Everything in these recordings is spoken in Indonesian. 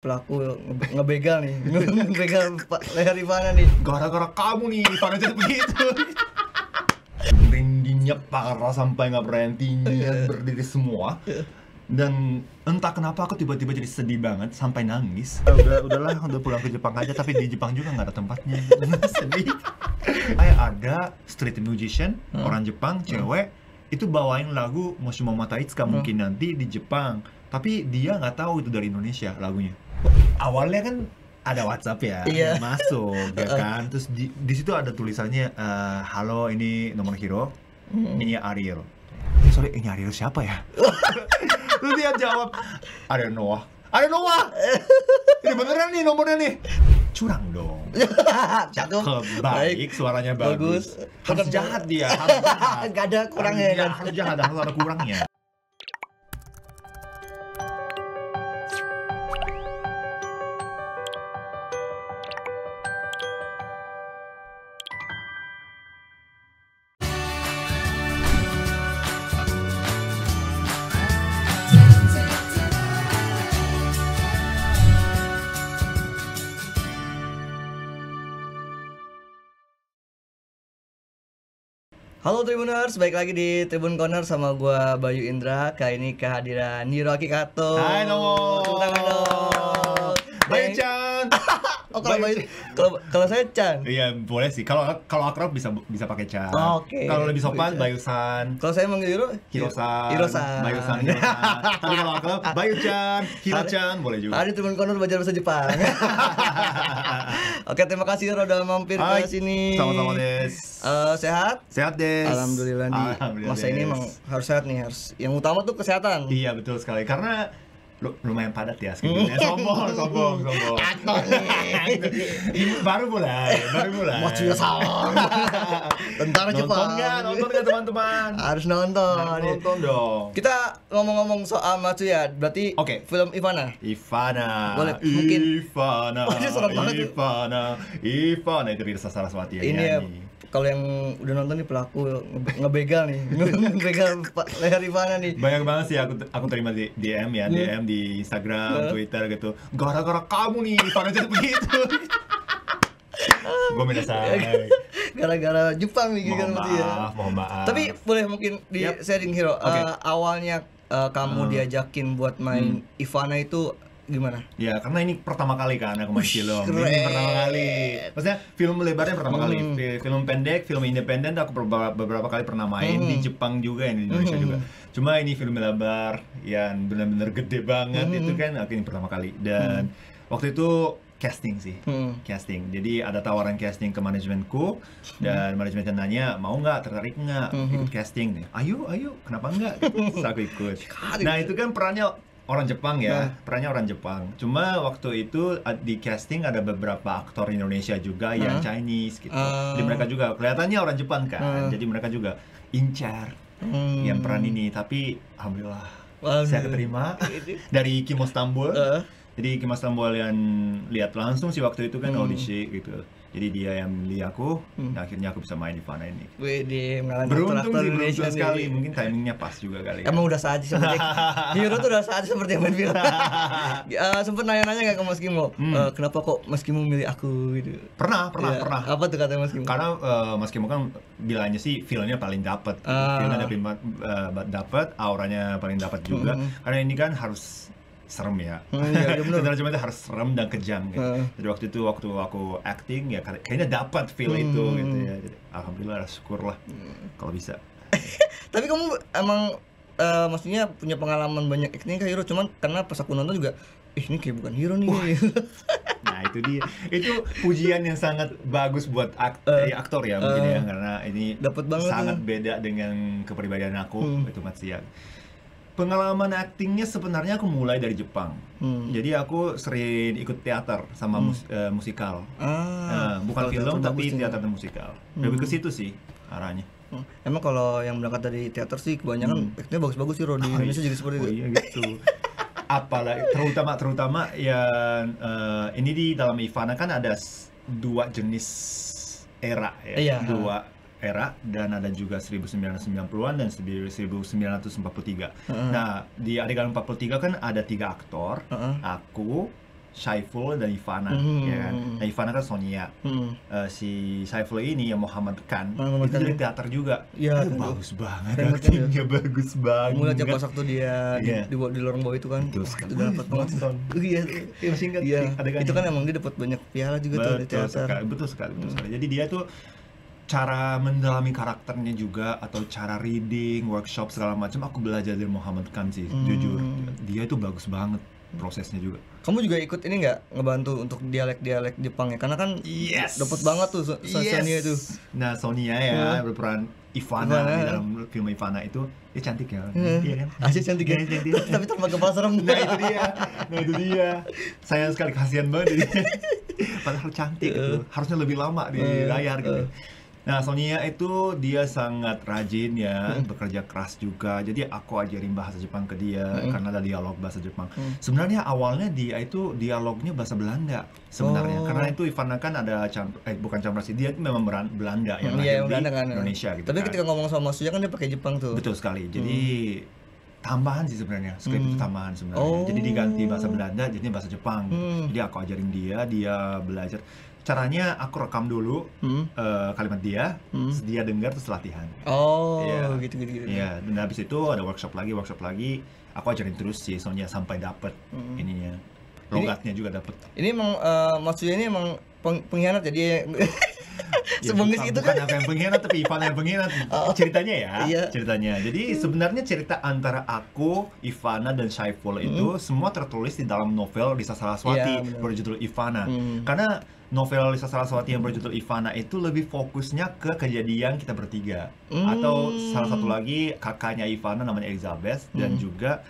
pelaku ngebegal nih, ngebegal leher Ivana nih. Gara-gara kamu nih, Ivana jadi begitu. Rindinya parah sampai nggak berhenti berdiri semua. Dan entah kenapa aku tiba-tiba jadi sedih banget sampai nangis. Udahlah, udah pulang ke Jepang aja. Tapi di Jepang juga nggak ada tempatnya. Sedih. Kayak ada street musician orang Jepang, cewek, itu bawain lagu Moshimo Mata Itsuka mungkin nanti di Jepang. Tapi dia nggak tahu itu dari Indonesia lagunya. Awalnya kan ada WhatsApp ya, masuk ya kan. Terus di situ ada tulisannya, halo ini nomor Hiro, ini Ariel. Sorry, ini Ariel siapa ya? Terus dia jawab, Ariel Noah. Ariel Noah! Ini beneran nih nomornya nih. Curang dong. Cakep, baik, suaranya bagus. Harus jahat dia, harus jahat. Gak ada kurangnya kan? Harus jahat, harus ada kurangnya. Halo Tribuners, balik lagi di Tribun Corner sama gua Bayu Indra. Kali ini kehadiran Hiroaki Kato. Hai dong. Tepuk tangan dong. Bayu-chan. Oh, kalau saya Chan. Iya, boleh sih. Kalau akrab bisa pakai Chan. Oke. Kalau lebih sopan Bayu-san. Kalau saya manggil Hiro-san. Hiro-san. Bayu-san, Hiro-san. Tapi kalau akrab Bayu-chan, Hiro-chan boleh juga. Ada Tribun Corner belajar bahasa Jepang. Oke, terima kasih Hiro udah mampir ke sini. Sama-sama des. Sehat? Sehat des. Alhamdulillah nih. Masa ini emang harus sehat nih, harus. Yang utama tuh kesehatan. Iya, betul sekali. Karena lumayan padat ya schedule-nya. Sombong. Aktor nih. baru mulai. Mochi sama. Tentara Jepang. Nonton nggak teman-teman? Harus nonton. Nonton dong. Kita ngomong-ngomong soal Matsuya, berarti film Ivana. Boleh, mungkin. Ivana. Oh, ini serem banget. Ivana itu Risa Saraswati yang ini ya, nyanyi. kalau yang udah nonton nih pelaku ngebegal nih, ngebegal leher Ivana nih. Banyak banget sih aku terima di DM ya, DM di Instagram, Twitter gitu. Gara-gara kamu nih Ivana jadi begitu. Gue menasai. Gara-gara Jepang nih gitu ya. Mohon maaf. Tapi boleh mungkin di sharing Hiro. Awalnya kamu diajakin buat main Ivana itu gimana? Ya, karena ini pertama kali kan aku main film. Ini pertama kali. Maksudnya film lebarnya pertama kali. Film pendek, film independen aku beberapa kali pernah main di Jepang juga, di Indonesia juga. Cuma ini film lebar yang benar-benar gede banget itu kan aku ini pertama kali. Dan waktu itu casting sih, casting. Jadi ada tawaran casting ke manajemenku dan manajemennya nanya mau nggak, tertarik nggak ikut casting nih? Ayo, kenapa nggak? Terus aku ikut. Nah itu kan perannya orang Jepang ya, perannya orang Jepang. Cuma waktu itu di casting ada beberapa aktor Indonesia juga yang Chinese gitu. Jadi mereka juga kelihatannya orang Jepang kan. Jadi mereka juga incar yang peran ini. Tapi alhamdulillah saya keterima dari Kimo Stambul. Jadi Kimo Stambul yang lihat langsung sih waktu itu kan audisi gitu. Jadi dia yang milih aku, dan akhirnya aku bisa main di Ivana ini. Wih, beruntung sekali, mungkin timingnya pas juga kali. Emang udah saatnya seperti Hiro tuh udah saatnya seperti yang main film. Sempet nanya-nanya nggak ke Mas Kimo, kenapa kok Mas Kimo milih aku gitu? Pernah. Apa tuh kata Mas Kimo? Karena Mas Kimo kan bilangnya sih filmnya paling dapet, filmnya dapet, auranya paling dapat juga. Karena ini kan harus serem ya. Iya benar. Cuma itu harus serem dan kejam gitu. Jadi waktu aku acting ya kayaknya dapat feel itu gitu ya. Jadi alhamdulillah syukurlah kalau bisa. Tapi kamu emang maksudnya punya pengalaman banyak acting kayak Hiro, cuman karena pas aku nonton juga ini kayak bukan Hiro nih. Nah itu dia. Itu pujian yang sangat bagus buat aktor ya mungkin ya, karena ini dapat banget sangat beda dengan kepribadian aku itu Matsuya. Pengalaman aktingnya sebenarnya aku mulai dari Jepang. Jadi aku sering ikut teater sama musikal. Bukan film tapi teater dan musikal. Lebih ke situ sih arahnya. Emang kalau yang berangkat dari teater sih kebanyakan aktingnya bagus-bagus sih, di Indonesia juga seperti itu. Iya gitu. Apalagi terutama yang ini di dalam Ivana kan ada dua jenis era ya. Iya. Dua era dan ada juga 1990-an dan 1943. Nah, di adegan 43 kan ada 3 aktor, aku, Saiful dan Ivana, ya kan. Nah, Ivana kan Sonia. Si Saiful ini yang Muhammad Khan, itu dari teater juga. Iya, bagus banget, aktingnya bagus banget. Mulai pas waktu dia di lorong bawah itu kan, itu dapat banget. Iya, masih ingat. Itu kan emang dia dapat banyak piala juga tuh di teater. Betul sekali. Jadi dia tuh cara mendalami karakternya juga, atau cara reading, workshop segala macam, aku belajar dari Muhammad Khan sih, jujur. Dia itu bagus banget prosesnya juga. Kamu juga ikut ini nggak ngebantu untuk dialek Jepang ya? Karena kan dapat banget tuh Sonia itu. Nah, Sonia ya berperan Ivana di dalam film Ivana itu, dia cantik ya. Iya kan? Asli cantik ya. Tapi tanpa kepala serem. Nah itu dia. Sayang sekali, kasihan banget dia. Padahal cantik gitu. Harusnya lebih lama di layar gitu. Nah, Sonia itu dia sangat rajin ya, bekerja keras juga. Jadi aku ajarin bahasa Jepang ke dia karena ada dialog bahasa Jepang. Sebenarnya awalnya dia itu dialognya bahasa Belanda sebenarnya. Karena itu Ivana kan ada bukan campur sih, dia itu memang Belanda yang lahir di Indonesia gitu. Tapi ketika ngomong sama Masuya kan dia pakai Jepang tuh. Betul sekali. Jadi tambahan sih sebenarnya, skrip itu tambahan sebenarnya. Jadi diganti bahasa Belanda jadinya bahasa Jepang. Jadi aku ajarin dia belajar. Caranya aku rekam dulu kalimat dia, terus dia dengar, terus latihan. Gitu. Iya, dan habis itu ada workshop lagi. Aku ajarin terus sih Sonia sampai dapet ininya. Logatnya juga dapet. Ini emang maksudnya ini emang pengkhianat jadi sebungis itu kan. Bukan apa yang pengkhianat, tapi Ivana yang pengkhianat. Ceritanya ya, ceritanya. Jadi sebenarnya cerita antara aku, Ivana, dan Saiful itu semua tertulis di dalam novel Lisa Saraswati berjudul Ivana. Karena novel Lisa Saraswati yang berjudul Ivana itu lebih fokusnya ke kejadian kita bertiga. Atau salah satu lagi kakaknya Ivana namanya Elizabeth, dan juga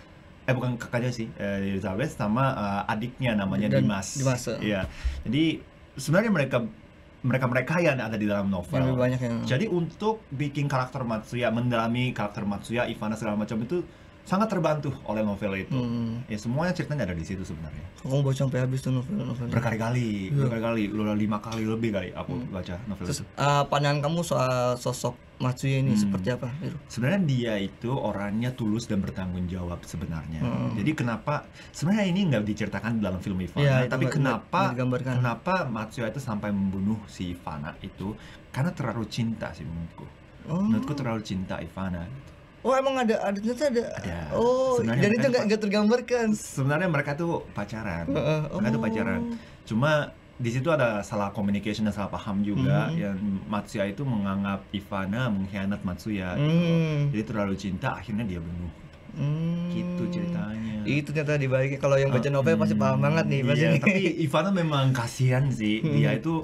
bukan kakaknya sih, Elizabeth sama adiknya namanya Dimas. Iya. Jadi sebenarnya mereka yang ada di dalam novel. Jadi untuk bikin karakter Matsuya, mendalami karakter Matsuya, Ivana segala macam itu sangat terbantu oleh novel itu. Ya semuanya ceritanya ada di situ sebenarnya. Kamu baca sampai habis tuh novel? Berkali-kali, 5 kali lebih kali aku baca novel itu. Pandangan kamu soal sosok Matsuya ini seperti apa? Sebenarnya dia itu orangnya tulus dan bertanggung jawab sebenarnya. Jadi kenapa sebenarnya ini nggak diceritakan dalam film Ivana, tapi kenapa Matsuya itu sampai membunuh si Ivana itu karena terlalu cinta sih menurutku. Menurutku terlalu cinta Ivana. Emang ternyata ada. Dan itu nggak tergambarkan. Sebenarnya mereka tuh pacaran. Cuma di situ ada salah communication dan salah paham juga, yang Matsuya itu menganggap Ivana mengkhianat Matsuya. Jadi terlalu cinta, akhirnya dia bunuh. Gitu ceritanya. Itu ternyata dibaliknya. Kalau yang baca novel pasti paham banget nih. Tapi Ivana memang kasihan sih. Dia itu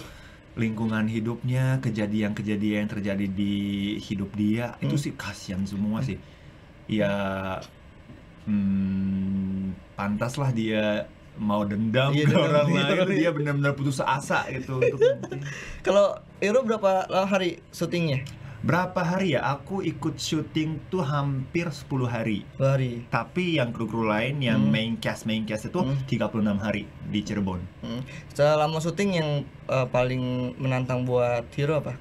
lingkungan hidupnya, kejadian-kejadian yang terjadi di hidup dia itu sih kasihan semua sih. Ya pantaslah dia mau dendam ke orang lain. Dia benar-benar putus asa gitu. Kalau Iro berapa hari syutingnya? Berapa hari ya? Aku ikut syuting tuh hampir 10 hari. Tapi yang kru-kru lain yang main cast itu 36 hari di Cirebon. Selama syuting yang paling menantang buat Hiro apa?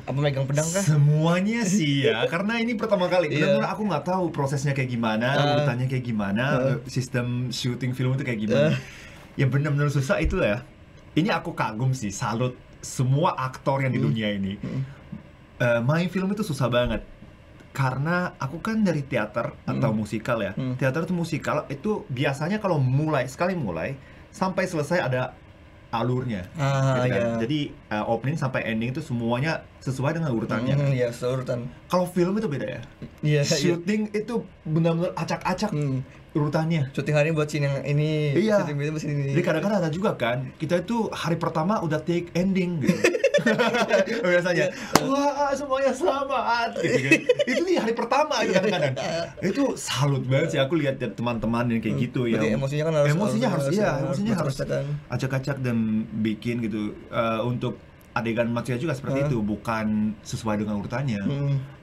Apa megang pedang kah? Semuanya sih ya, karena ini pertama kali. Benar-benar aku nggak tahu prosesnya kayak gimana, urutannya kayak gimana, sistem syuting film itu kayak gimana. Yang benar-benar susah itu ya. Ini aku kagum sih, salut semua aktor yang di dunia ini. Main film itu susah banget karena aku kan dari teater atau musikal ya. Teater itu musikal itu biasanya kalau sekali mulai sampai selesai ada alurnya gitu kan. Jadi opening sampai ending itu semuanya sesuai dengan urutannya kan? Urutan. Kalau film itu beda ya. Shooting itu benar-benar acak-acak urutannya. Syuting hari buat scene yang ini, syuting itu scene ini. Jadi kadang-kadang ada juga kan, kita itu hari pertama udah take ending gitu. Biasanya, wah semuanya selamat gitu kan. Itu di hari pertama gitu kadang-kadang. Itu salut banget sih aku lihat teman-teman yang kayak gitu ya. Emosinya harus acak-acak dan bikin gitu untuk adegan Matsuya juga seperti itu, bukan sesuai dengan urutannya.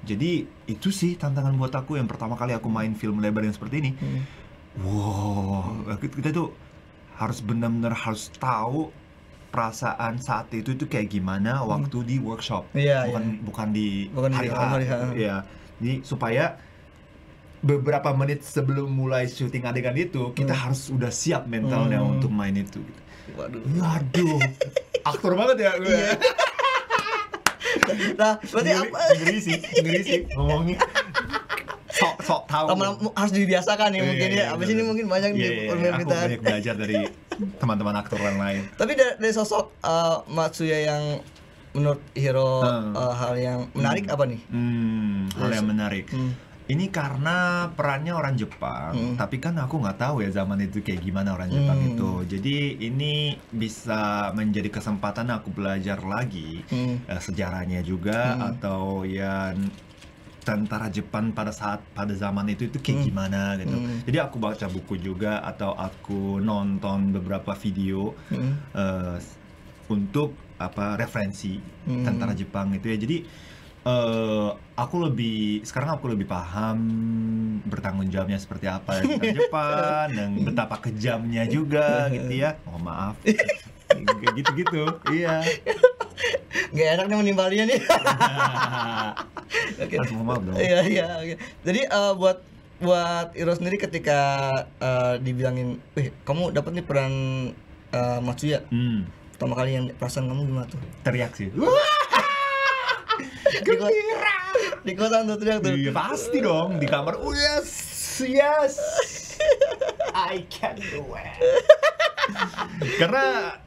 Jadi itu sih tantangan buat aku yang pertama kali aku main film lebar yang seperti ini. Wow, kita tuh harus benar-benar harus tahu perasaan saat itu kayak gimana waktu di workshop, bukan di hari H. Ya, jadi supaya beberapa menit sebelum mulai syuting adegan itu kita harus udah siap mentalnya untuk main itu gitu. Waduh, aktor banget ya gue. Nah, berarti apa? Ngeri sih ngomongnya. Sok tahu. Harus dibiasakan nih mungkin ya. Abis ini mungkin banyak nih aku banyak belajar dari teman-teman aktor yang lain. Tapi dari sosok Matsuya yang menurut Hiro hal yang menarik apa nih? Hal yang menarik. Ini karena perannya orang Jepang, tapi kan aku nggak tahu ya zaman itu kayak gimana orang Jepang itu. Jadi ini bisa menjadi kesempatan aku belajar lagi sejarahnya juga atau ya tentara Jepang pada zaman itu kayak gimana gitu. Jadi aku baca buku juga atau aku nonton beberapa video untuk referensi tentara Jepang itu ya. Jadi sekarang aku lebih paham bertanggung jawabnya seperti apa tentara Jepang dan betapa kejamnya juga gitu ya. Oh maaf. Kayak gitu-gitu. Iya. Gak enak nih menimbalinya nih. Oke. Maaf dong. Iya. Jadi buat Hiro sendiri ketika dibilangin, kamu dapat nih peran Matsuya. Pertama kali yang perasaan kamu gimana tuh? Teriak sih. Gembira. Di kosan tuh teriak tuh. Iya pasti dong di kamar. Oh yes. I can do it.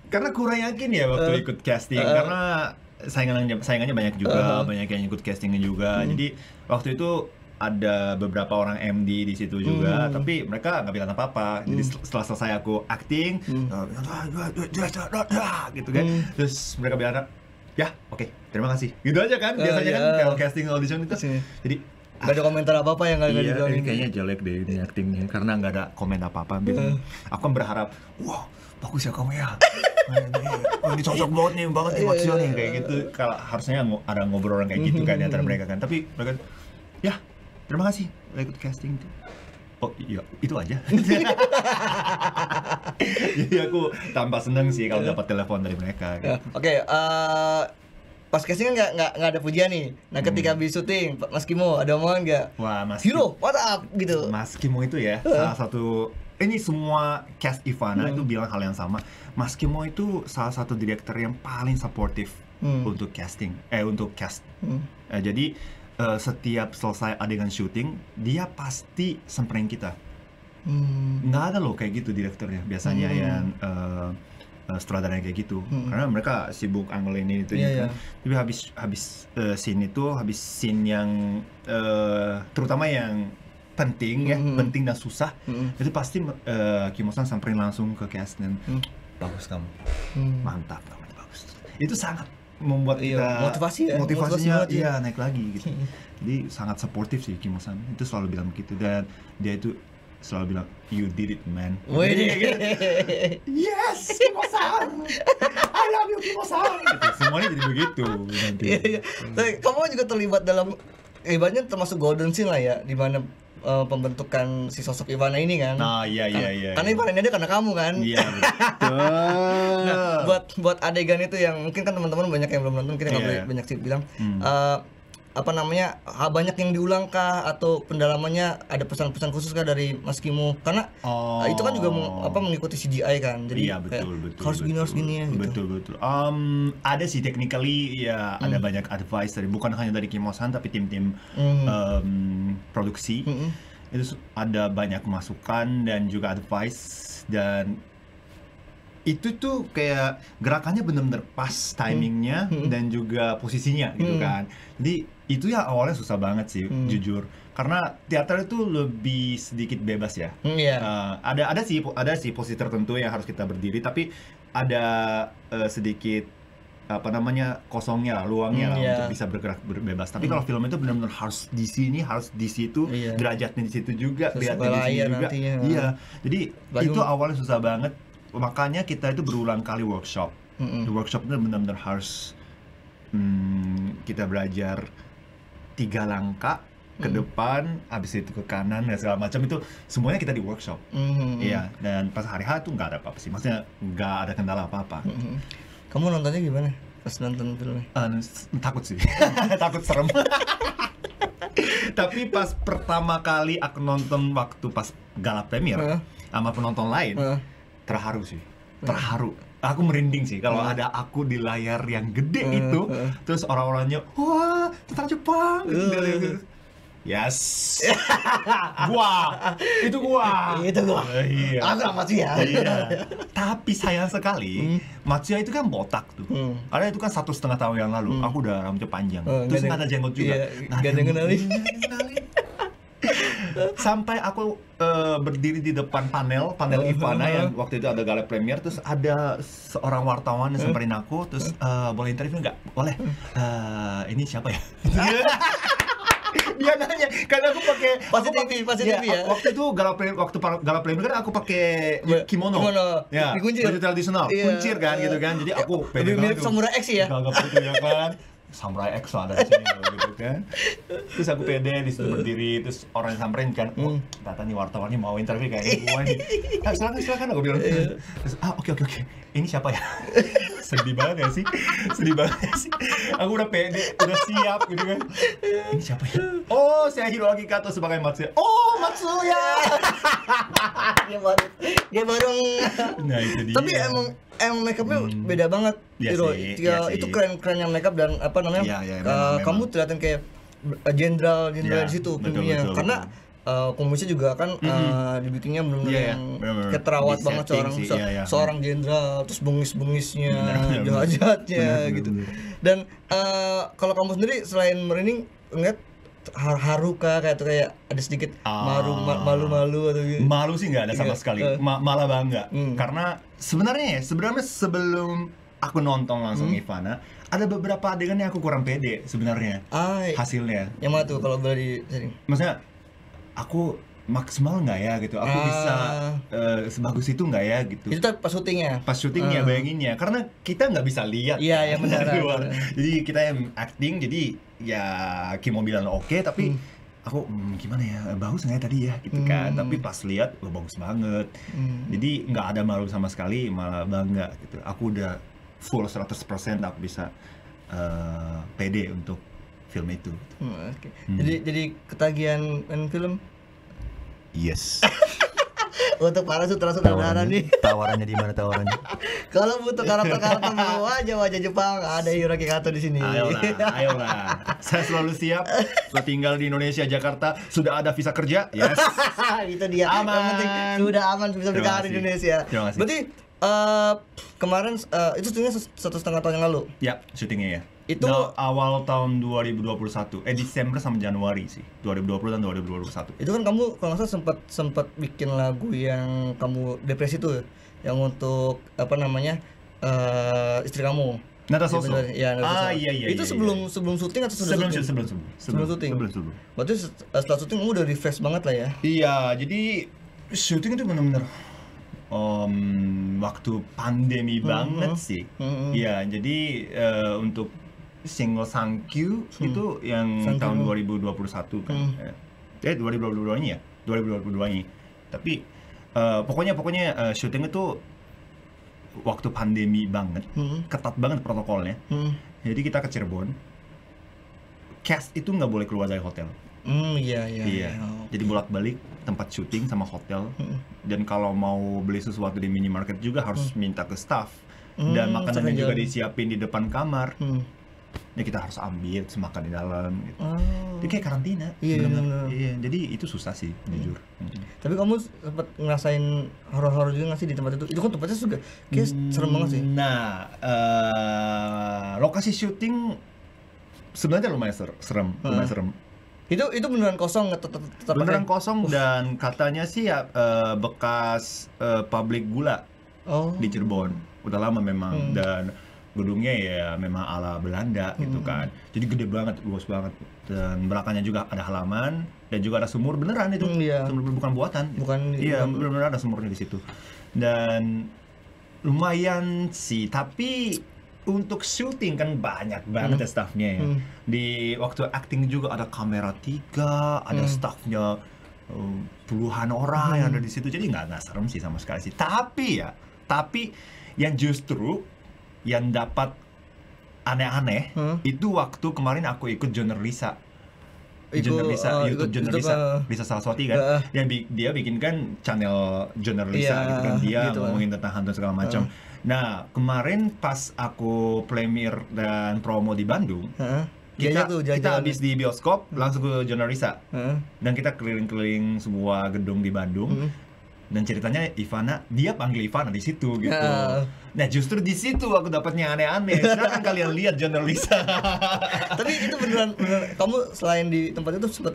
karena kurang yakin ya waktu ikut casting karena saingannya banyak juga, banyak yang ikut castingnya juga. Jadi waktu itu ada beberapa orang MD di situ juga, tapi mereka nggak bilang apa-apa. Jadi setelah selesai aku acting, gitu kan, terus mereka bilang, ya oke, terima kasih. Gitu aja kan, biasanya kan kalau casting audition itu. Jadi gak ada komentar apa-apa yang gak dibilangin. Kayaknya jelek deh ini actingnya, karena nggak ada komen apa-apa. Aku kan berharap, wah bagus ya kamu ya. Ini cocok banget nih Matsuya nih kayak gitu. Kalau harusnya ada ngobrol orang kayak gitu kan di antara mereka kan. Tapi mereka, ya terima kasih udah ikut casting tuh. Oh iya, itu aja. Jadi aku tambah seneng sih kalau dapat telepon dari mereka. Gitu. Oke, pas casting kan nggak ada pujian nih. Nah ketika habis syuting, Mas Kimo ada omongan nggak? Wah Mas Hiro, what up gitu. Mas Kimo itu ya salah satu. Ini semua cast Ivana itu bilang hal yang sama. Mas Kimo itu salah satu direktur yang paling supportive untuk casting, untuk cast. Jadi setiap selesai adegan syuting, dia pasti samperin kita. Nggak ada loh kayak gitu direkturnya. Biasanya yang sutradaranya kayak gitu. Karena mereka sibuk angle ini itu kan. Tapi habis scene itu, habis scene yang terutama yang penting ya, penting dan susah, itu pasti Kimo-san samperin langsung ke cast dan bagus kamu, mantap kamu, bagus. Itu sangat membuat kita motivasinya iya naik lagi gitu. Jadi sangat suportif sih Kimo-san, itu selalu bilang begitu dan dia itu selalu bilang you did it man. Yes Kimo-san, I love you Kimo-san. Gitu. Semuanya jadi begitu nanti. Iya. Kamu juga terlibat dalam hebatnya termasuk golden scene lah ya, di mana pembentukan si sosok Ivana ini kan. Nah, iya. Karena Ivana ini ada karena kamu kan. Iya, betul. Nah, buat adegan itu yang mungkin kan teman-teman banyak yang belum nonton, kita nggak boleh banyak sih bilang. Banyak yang diulang kah atau pendalamannya ada pesan-pesan khusus kah dari Mas Kimo? Karena itu kan juga mengikuti CGI kan. Jadi iya, betul. harus gini ya gitu. Betul. Ada sih technically ya ada banyak advice dari bukan hanya dari Kimo-san tapi tim-tim produksi. Itu ada banyak masukan dan juga advice dan itu tuh kayak gerakannya benar-benar pas timingnya dan juga posisinya gitu kan. Jadi itu ya awalnya susah banget sih jujur karena teater itu lebih sedikit bebas ya. Ada sih posisi tertentu yang harus kita berdiri tapi ada sedikit kosongnya luangnya untuk bisa bergerak bebas. Tapi kalau film itu benar-benar harus di sini, harus di situ, derajatnya di situ juga, lihatnya di sini juga. Iya. Jadi itu awalnya susah banget. Makanya kita itu berulang kali workshop. Workshop itu benar-benar harus kita belajar 3 langkah ke depan, habis itu ke kanan dan segala macam itu semuanya kita di workshop. Iya. Dan pas hari H itu nggak ada apa-apa sih. Maksudnya nggak ada kendala apa-apa. Kamu nontonnya gimana pas nonton filmnya? Takut sih. Takut serem. Tapi pas pertama kali aku nonton waktu pas gala premier sama penonton lain, terharu sih. Terharu. Aku merinding sih kalau ada aku di layar yang gede itu, terus orang-orangnya, wah, tentara Jepang. Yes. Itu gua. Iya. Aku Matsuya. Iya. Tapi sayang sekali, Matsuya itu kan botak tuh. Karena itu kan 1,5 tahun yang lalu. Aku udah rambutnya panjang. Terus nggak ada jenggot juga. Gak ada yang kenalin. Sampai aku berdiri di depan panel Ivana yang waktu itu ada gala premier, terus ada seorang wartawan yang samperin aku, terus boleh interview nggak? Boleh. Ini siapa ya? Dia nanya, karena aku pakai pasti TV ya. Waktu itu gala premier kan aku pakai kimono. Ya, baju tradisional, kuncir kan gitu kan. Jadi aku lebih mirip Samurai X ya. Gagap itu ya kan. Samurai X ada di sini gitu kan. Terus aku pede di situ berdiri, terus orang yang samperin kan, ternyata nih wartawan nih mau interview kayaknya gue nih. Silakan aku bilang. Terus oke. Ini siapa ya? Sedih banget ya sih. Aku udah pede, udah siap gitu kan. Ini siapa ya? Oh, saya Hiroaki Kato sebagai Matsuya. Oh, Matsuya. Dia baru. Nah, itu dia. Tapi emang makeupnya beda banget. Itu keren yang makeup dan apa namanya? Kamu kelihatan kayak jenderal di situ filmnya. Karena kumisnya juga kan dibikinnya benar-benar yang keterawat banget seorang jenderal, terus bengis-bengisnya, jahat-jahatnya gitu. Dan kalau kamu sendiri selain merinding ngeliat haru kayak ada sedikit malu-malu atau gitu? Malu sih nggak ada sama sekali, malah bangga. Karena sebenarnya sebelum aku nonton langsung Ivana, ada beberapa adegan yang aku kurang pede sebenarnya hasilnya. Yang mana tuh kalau boleh di-sharing? Maksudnya aku maksimal nggak ya gitu, aku bisa sebagus itu nggak ya gitu. Itu pas syutingnya? Pas syutingnya bayanginnya, karena kita nggak bisa lihat. Iya, benar. Jadi kita yang acting, jadi ya Kimo bilang oke, tapi aku gimana ya, bagus nggak ya tadi ya gitu kan. Tapi pas lihat, bagus banget. Jadi nggak ada malu sama sekali, malah bangga gitu. Aku udah full 100% aku bisa pede untuk film itu. Jadi ketagihan main film? Yes. Untuk para sutradara nih. Tawarannya di mana tawarannya? Kalau butuh karakter wajah Jepang, ada Hiroaki Kato di sini. Ayolah. Saya selalu siap. Saya tinggal di Indonesia, Jakarta, sudah ada visa kerja. Yes. Itu dia. Aman. Yang penting sudah aman bisa berkarir di Indonesia. Terima kasih. Berarti kemarin itu syutingnya 1,5 tahun yang lalu? Ya, syutingnya ya. Itu awal tahun 2021, Desember sama Januari sih, 2020 dan 2021. Itu kan kamu kalau nggak salah sempat bikin lagu yang kamu depresi tuh, yang untuk apa namanya istri kamu. Nata Soso. Iya. Itu sebelum syuting atau sebelum syuting? Sebelum. Berarti setelah syuting kamu udah refresh banget lah ya? Iya, jadi syuting itu benar-benar waktu pandemi banget sih. Iya, jadi untuk single Sankyu itu yang tahun 2021 kan. 2022 ini ya. 2022 ini. Tapi pokoknya syuting itu waktu pandemi banget. Ketat banget protokolnya. Jadi kita ke Cirebon. Cast itu nggak boleh keluar dari hotel. Iya. Jadi bolak-balik tempat syuting sama hotel. Dan kalau mau beli sesuatu di minimarket juga harus minta ke staff. Dan makanannya juga disiapin di depan kamar. Ya kita harus ambil, terus makan di dalam gitu. Itu kayak karantina. Iya, jadi itu susah sih, jujur. Tapi kamu sempat ngerasain horor-horor juga nggak sih di tempat itu? Itu kan tempatnya juga kayak serem banget sih. Nah, lokasi syuting sebenarnya lumayan serem. Itu beneran kosong, tetap beneran kosong dan katanya sih ya bekas pabrik gula di Cirebon. Udah lama memang dan gedungnya ya memang ala Belanda gitu kan. Jadi gede banget, luas banget, dan belakangnya juga ada halaman dan juga ada sumur beneran itu. Sumur bukan buatan. Iya, benar-benar ada sumurnya di situ. Dan lumayan sih, tapi untuk syuting kan banyak banget ya staffnya ya. Di waktu acting juga ada kamera 3, ada staffnya puluhan orang yang ada di situ. Jadi nggak serem sih sama sekali sih. Tapi yang justru yang dapat aneh-aneh itu waktu kemarin aku ikut Joner Lisa jurnalisa, YouTube jurnalisa Lisa Saraswati kan, dia bikin kan channel jurnalisa gitu kan, dia gitu ngomongin tentang hantu segala macam. Nah kemarin pas aku premier dan promo di Bandung, kita habis di bioskop langsung ke jurnalisa, dan kita keliling-keliling semua gedung di Bandung. Dan ceritanya dia panggil Ivana di situ gitu. Nah justru di situ aku dapatnya aneh-aneh. Silakan kalian lihat jurnalisa. Tapi itu beneran kamu selain di tempat itu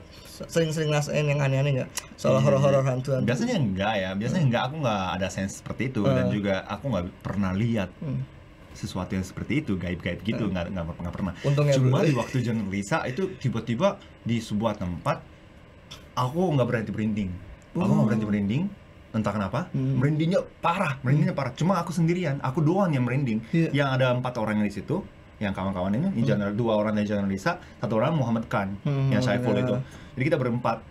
sering-sering ngerasain yang aneh-aneh nggak? Soal horor-horor hantu? Biasanya enggak ya. Aku nggak ada sense seperti itu, dan juga aku nggak pernah lihat sesuatu yang seperti itu, gaib-gaib gitu, nggak pernah. Untungnya cuma di waktu jurnalisa itu tiba-tiba di sebuah tempat aku nggak berhenti merinding. Entah kenapa, merindingnya parah. Cuma aku sendirian, aku doang yang merinding. Yang ada 4 orang di situ, yang kawan-kawan ini 2 orang dari jurnalisa, 1 orang Muhammad Khan, yang Saiful itu. Jadi kita berempat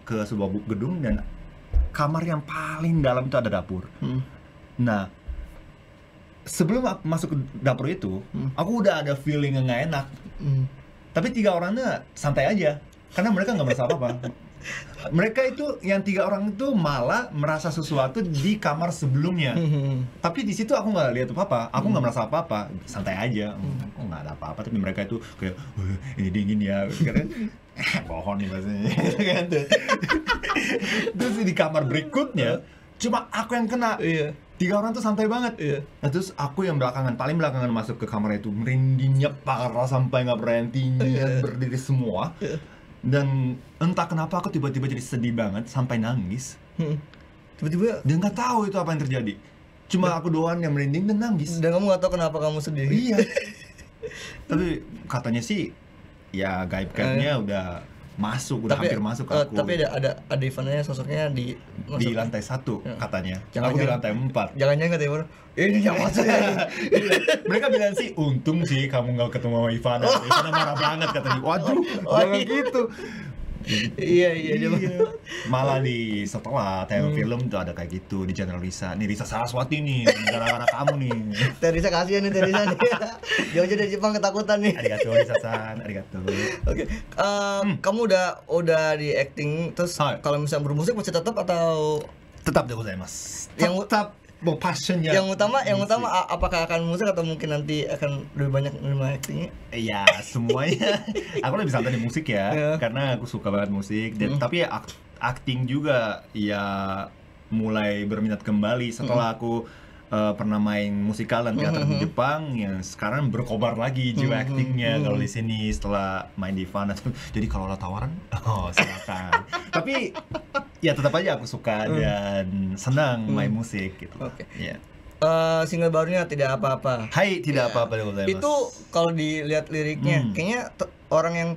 ke sebuah gedung, dan kamar yang paling dalam itu ada dapur. Nah, sebelum aku masuk ke dapur itu, aku udah ada feeling yang nggak enak. Tapi 3 orangnya santai aja, karena mereka nggak merasa apa-apa. Mereka itu yang 3 orang itu malah merasa sesuatu di kamar sebelumnya. Tapi di situ aku nggak lihat apa-apa, aku nggak merasa apa-apa, santai aja. Kok nggak ada apa-apa, tapi mereka itu kayak ini dingin ya, karena bohong nih maksudnya. Terus di kamar berikutnya cuma aku yang kena. 3 orang tuh santai banget. Nah terus aku yang paling belakangan masuk ke kamar itu, merindingnya parah sampai nggak berhentinya, berdiri semua. Dan entah kenapa aku tiba-tiba jadi sedih banget sampai nangis. Tiba-tiba dia nggak tahu itu apa yang terjadi. Cuma aku doang yang merinding dan nangis. Dan kamu nggak tahu kenapa kamu sedih. Iya. Tapi katanya sih ya gaib-gaibnya udah hampir masuk ke aku. Tapi ada Ivananya sosoknya di lantai 1 katanya. Aku di lantai 4. Jangan-jangan kata Ivana, ini yang masuk ya. Mereka bilang sih, untung sih kamu nggak ketemu sama Ivana. Ivana marah banget katanya. Waduh, jangan gitu. Iya. Malah setelah tayang film tuh ada kayak gitu di jurnalisa. Nih Lisa Saraswati nih, gara-gara kamu nih. Teresa kasihan nih Teresa nih. Jauh-jauh dari Jepang ketakutan nih. Arigato Lisa-san, arigato. Oke. Kamu udah di acting, terus kalau misalnya bermusik masih tetap atau tetap deh gozaimasu. Tetap passionnya. Yang utama apakah akan musik atau mungkin nanti akan lebih banyak menerima actingnya? Iya, semuanya. Aku lebih santai di musik ya, karena aku suka banget musik. Dan tapi acting juga ya mulai berminat kembali setelah aku pernah main musikal dan teater di Jepang, yang sekarang berkobar lagi jiwa actingnya kalau di sini setelah main di Ivana. Jadi kalau ada tawaran, silakan. Tapi ya tetap aja aku suka dan senang main musik gitu. Oke. Ya. Single barunya Tidak Apa-apa. Hai, Tidak Apa-apa. Itu kalau dilihat liriknya, kayaknya orang yang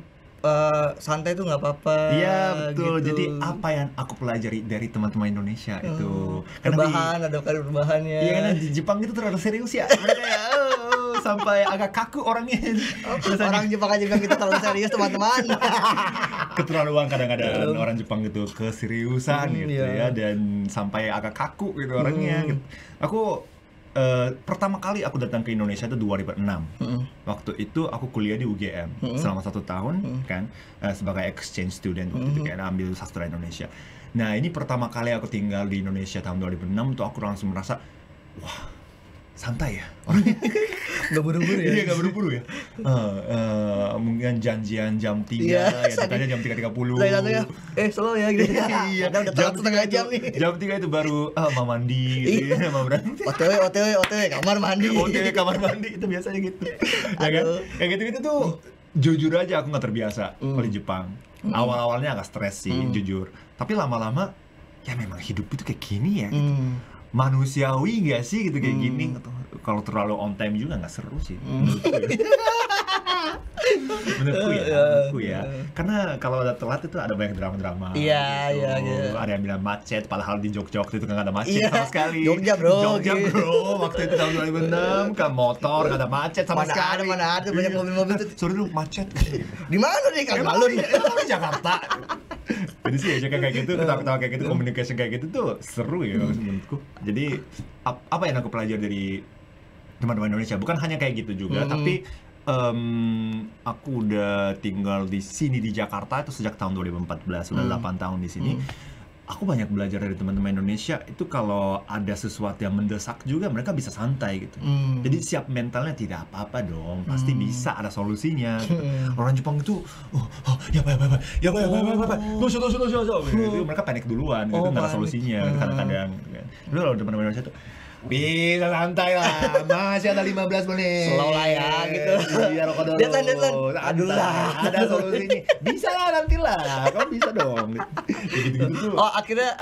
santai itu nggak apa-apa. Iya betul. Gitu. Jadi apa yang aku pelajari dari teman-teman Indonesia itu, ada perubahannya. Iya, karena di Jepang itu terlalu serius ya. Mereka ya sampai agak kaku orangnya. Orang Jepang aja bilang kita terlalu serius teman-teman. Keterlaluan kadang-kadang orang Jepang gitu, keseriusan gitu ya, dan sampai agak kaku gitu orangnya. Gitu. Aku pertama kali aku datang ke Indonesia itu 2006. Waktu itu aku kuliah di UGM selama 1 tahun kan, sebagai exchange student waktu itu kan, ambil sastra Indonesia. Nah ini pertama kali aku tinggal di Indonesia tahun 2006 tuh aku langsung merasa wah santai ya orangnya. Gak buru-buru ya? Iya gak buru-buru ya. Mungkin janjian jam 3 ya, datangnya jam 3.30. Slow ya gitu. Iya, udah setengah jam nih. Jam 3 itu baru mau mandi gitu ya, mau berangkat. OTW kamar mandi. OTW kamar mandi itu biasanya gitu. Ya kan? Kayak gitu-gitu tuh jujur aja aku gak terbiasa kalau di Jepang. Awal-awalnya agak stres sih jujur. Tapi lama-lama ya memang hidup itu kayak gini ya gitu. Manusiawi gak sih gitu kayak gini. Kalau terlalu on time juga nggak seru sih menurutku ya. Karena kalau ada telat itu ada banyak drama-drama gitu. Ada yang bilang macet, padahal di Jogja waktu itu nggak ada macet sama sekali. Jogja bro, waktu itu tahun 2006 kan motor nggak ada macet sama sekali. Mana ada banyak mobil-mobil tuh. Sorry lu macet. Di mana nih kan Malun? Emang Jakarta. Jadi sih ya kayak gitu, ketawa-ketawa kayak gitu, communication kayak gitu tuh seru ya menurutku. Jadi apa yang aku pelajari dari teman-teman Indonesia, bukan hanya kayak gitu juga, tapi Aku udah tinggal di sini di Jakarta itu sejak tahun 2014, sudah 8 tahun di sini. Aku banyak belajar dari teman-teman Indonesia itu kalau ada sesuatu yang mendesak juga mereka bisa santai gitu. Jadi siap mentalnya tidak apa-apa dong, pasti bisa ada solusinya. Gitu. Orang Jepang itu, ya, gitu. Mereka panik duluan, gitu nggak ada solusinya kadang-kadang. Lalu kalau teman-teman Indonesia tuh bisa santai lah, masih ada 15 menit. Slow lah ya, gitu. Iya, rokok dulu. Deadline. Aduh lah. Ada solusinya. Bisa lah nanti lah, kamu bisa dong. Gitu-gitu tuh. Oh, akhirnya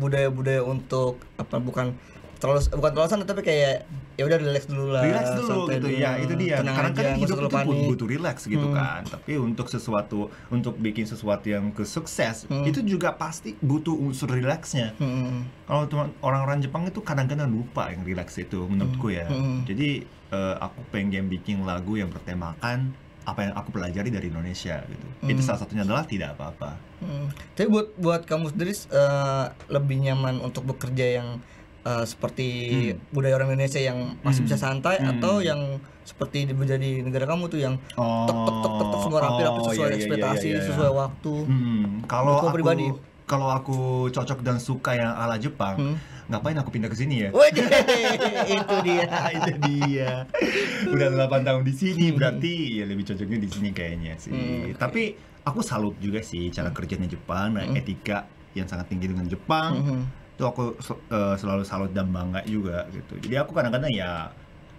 budaya-budaya untuk bukan terlalu santai tapi kayak ya udah relax dulu lah. Relax dulu gitu dulu. ya, itu dia. Kadang-kadang hidup itu pun butuh relax gitu kan. Tapi untuk bikin sesuatu yang sukses, itu juga pasti butuh unsur relaxnya. Kalau orang-orang Jepang itu kadang-kadang lupa yang relax itu menurutku ya. Jadi aku pengen bikin lagu yang bertemakan apa yang aku pelajari dari Indonesia gitu. Itu salah satunya adalah tidak apa-apa. Tapi buat kamu sendiri lebih nyaman untuk bekerja yang seperti budaya orang Indonesia yang masih bisa santai atau yang seperti di negara kamu tuh yang tek semua rapi sesuai ekspektasi, sesuai waktu. Kalau aku cocok dan suka yang ala Jepang, ngapain aku pindah ke sini ya? Itu dia. Udah 8 tahun di sini, berarti ya lebih cocoknya di sini kayaknya sih. Tapi aku salut juga sih cara kerjanya Jepang, etika yang sangat tinggi dengan Jepang. Itu aku selalu salut dan bangga juga gitu. Jadi aku kadang-kadang ya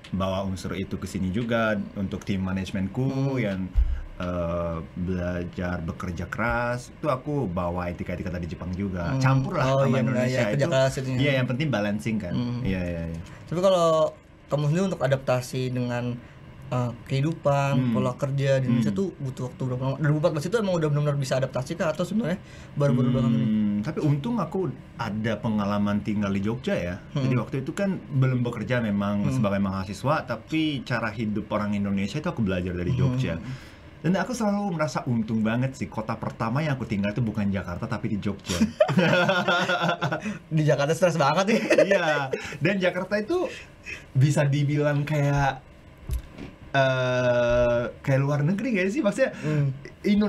bawa unsur itu ke sini juga untuk tim manajemenku yang belajar bekerja keras. Itu aku bawa etika-etika dari Jepang juga. Campur lah sama Indonesia itu. Iya, yang penting balancing kan. Iya. Tapi kalau kamu sendiri untuk adaptasi dengan kehidupan, pola kerja di Indonesia tuh butuh waktu berapa lama? 2014 itu emang udah benar-benar bisa adaptasi kah atau sebenarnya baru-baru banget ini? Tapi untung aku ada pengalaman tinggal di Jogja ya. Jadi waktu itu kan belum bekerja memang sebagai mahasiswa, tapi cara hidup orang Indonesia itu aku belajar dari Jogja. Dan aku selalu merasa untung banget sih, kota pertama yang aku tinggal itu bukan Jakarta tapi di Jogja. Di Jakarta stres banget nih. Iya, dan Jakarta itu bisa dibilang kayak luar negeri gak sih? Maksudnya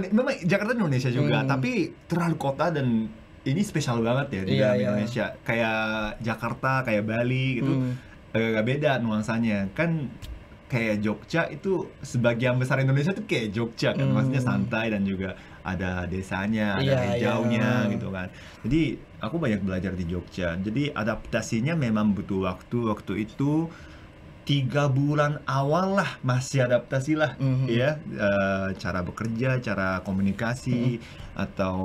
memang Jakarta Indonesia juga, tapi terlalu kota dan ini spesial banget ya di dalam Indonesia. Kayak Jakarta, kayak Bali gitu, agak beda nuansanya. Kan kayak Jogja itu sebagian besar Indonesia tuh kayak Jogja kan, maksudnya santai dan juga ada desanya, ada hijaunya gitu kan. Jadi aku banyak belajar di Jogja. Jadi adaptasinya memang butuh waktu itu 3 bulan awal lah masih adaptasi lah ya, cara bekerja, cara komunikasi atau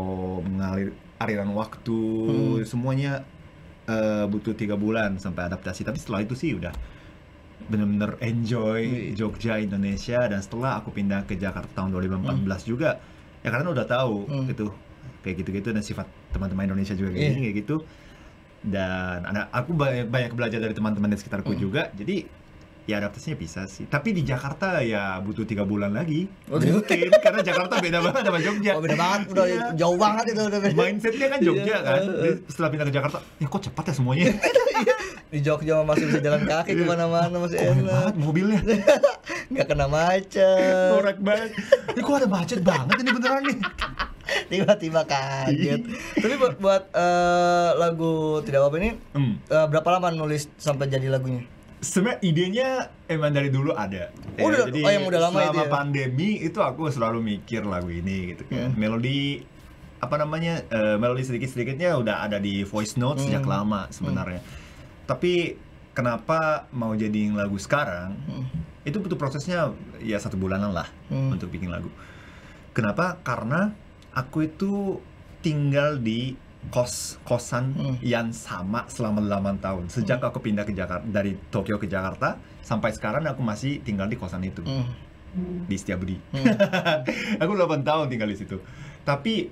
mengalir aliran waktu semuanya butuh 3 bulan sampai adaptasi. Tapi setelah itu sih udah bener-bener enjoy Jogja, Indonesia. Dan setelah aku pindah ke Jakarta tahun 2014 juga ya karena udah tahu gitu kayak gitu-gitu dan sifat teman-teman Indonesia juga kayak gitu. Dan aku banyak belajar dari teman-teman di sekitarku juga. Jadi ya adaptasinya bisa sih. Tapi di Jakarta ya butuh 3 bulan lagi. Mungkin karena Jakarta beda banget sama Jogja. Beda banget, udah jauh banget itu udah beda. Mindsetnya kan Jogja kan. Setelah pindah ke Jakarta, ya kok cepat ya semuanya. Di Jogja masih bisa jalan kaki kemana-mana, masih enak banget mobilnya. Nggak kena macet. Norak banget. Ini kok ada macet banget ini beneran nih. Tiba-tiba kaget. Tapi buat lagu Tidak Apa-apa ini berapa lama nulis sampai jadi lagunya? Sebenarnya idenya emang dari dulu ada. Jadi yang udah lama selama pandemi itu aku selalu mikir lagu ini gitu kan. Melodi melodi sedikit-sedikitnya udah ada di voice note sejak lama sebenarnya. Tapi kenapa mau jadiin lagu sekarang? Itu butuh prosesnya ya 1 bulanan lah untuk bikin lagu. Kenapa? Karena aku itu tinggal di kosan yang sama selama 8 tahun. Sejak aku pindah ke Jakarta, dari Tokyo ke Jakarta sampai sekarang aku masih tinggal di kosan itu. Di Setiabudi. Aku 8 tahun tinggal di situ. Tapi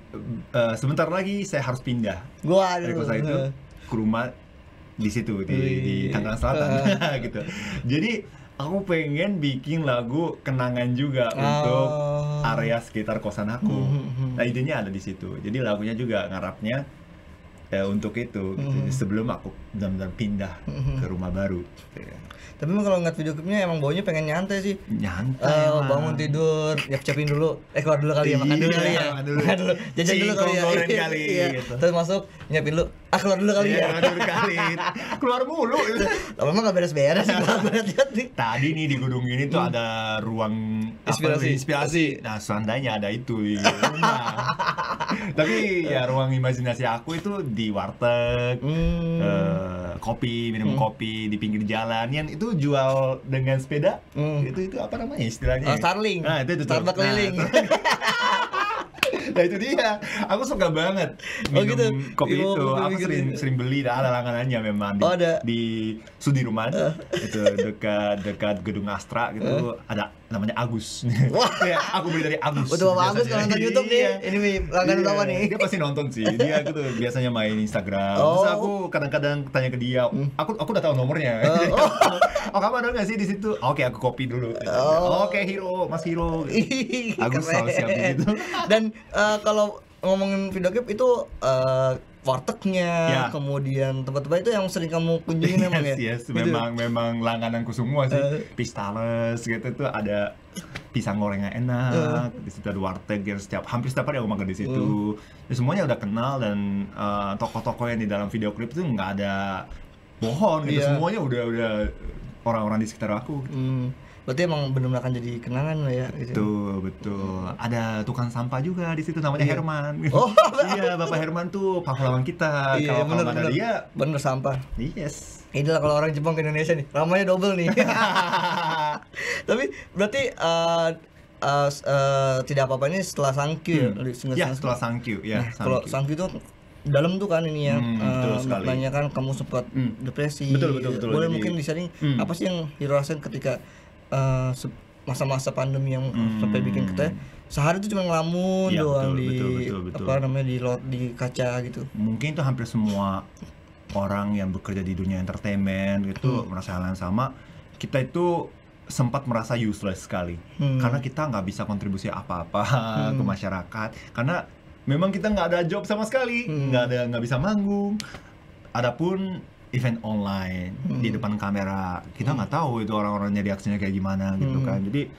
sebentar lagi saya harus pindah dari kosan itu ke rumah di situ di Tangerang Selatan gitu. Jadi aku pengen bikin lagu kenangan juga untuk area sekitar kosan aku. Nah, idenya ada di situ. Jadi lagunya juga ngarapnya untuk itu gitu. Sebelum aku benar-benar pindah ke rumah normal baru. Tapi emang kalau ngeliat video klipnya emang baunya pengen nyantai sih. Nyantai. Bangun tidur, nyiap-nyiapin dulu. Keluar dulu kali ya, makan dulu kali ya. Makan dulu. Jajan dulu kali ya. Iya. Terus masuk, nyiapin dulu. Keluar dulu kali ya. Keluar kali. Keluar mulu. Tapi emang gak beres-beres sih kalau gue lihat nih. Tadi nih di gedung ini tuh ada ruang inspirasi. Nah, seandainya ada itu di rumah. Tapi ya ruang imajinasi aku itu di warteg, kopi, minum kopi di pinggir jalan. Yang itu jual dengan sepeda. Itu apa namanya istilahnya? Starling. Nah, itu Starbucks keliling. Nah itu dia, aku suka banget minum kopi itu. Aku sering beli, ada langganannya memang di Sudirman, itu dekat gedung Astra gitu. Ada namanya Agus. Wah, ya, aku beli dari Agus. Betul, Agus kalau nonton YouTube nih. Ini langganan utama nih. Dia pasti nonton sih. Dia gitu biasanya main Instagram. Terus aku kadang-kadang tanya ke dia. Aku udah tahu nomornya. Oh, kamu ada nggak sih di situ? Oke, aku copy dulu. Oke, Hiro, Mas Hiro. Agus selalu siap gitu. Dan kalau ngomongin video clip itu wartegnya, kemudian tempat-tempat itu yang sering kamu kunjungi memang ya? Yes, memang langgananku semua sih. Pistales gitu tuh ada pisang gorengnya enak, di situ ada warteg yang hampir setiap hari aku makan di situ. Ya, semuanya udah kenal dan tokoh-tokoh yang di dalam video klip itu nggak ada bohong gitu, semuanya udah orang-orang di sekitar aku. Berarti emang benar-benar akan jadi kenangan lah ya. Betul. Ada tukang sampah juga di situ namanya Herman. Oh, iya, Bapak Herman tuh pahlawan kita. Iya, kalau ada dia, bener sampah. Yes. Inilah kalau orang Jepang ke Indonesia nih, ramanya double nih. Tapi berarti tidak apa-apa ini setelah Sankyu ya? Setelah Sankyu, ya. Kalau Sankyu itu dalam tuh kan ini ya, maknanya kan kamu sempat depresi. Betul. Boleh mungkin di-sharing apa sih yang Hiro rasain ketika masa-masa pandemi yang sampai bikin kita sehari itu cuma ngelamun doang betul. Apa namanya di kaca gitu. Mungkin itu hampir semua orang yang bekerja di dunia entertainment gitu merasa hal yang sama. Kita itu sempat merasa useless sekali karena kita nggak bisa kontribusi apa-apa ke masyarakat karena memang kita nggak ada job sama sekali, nggak bisa manggung. Adapun event online di depan kamera, kita nggak tahu itu orang-orangnya reaksinya kayak gimana gitu kan. Jadi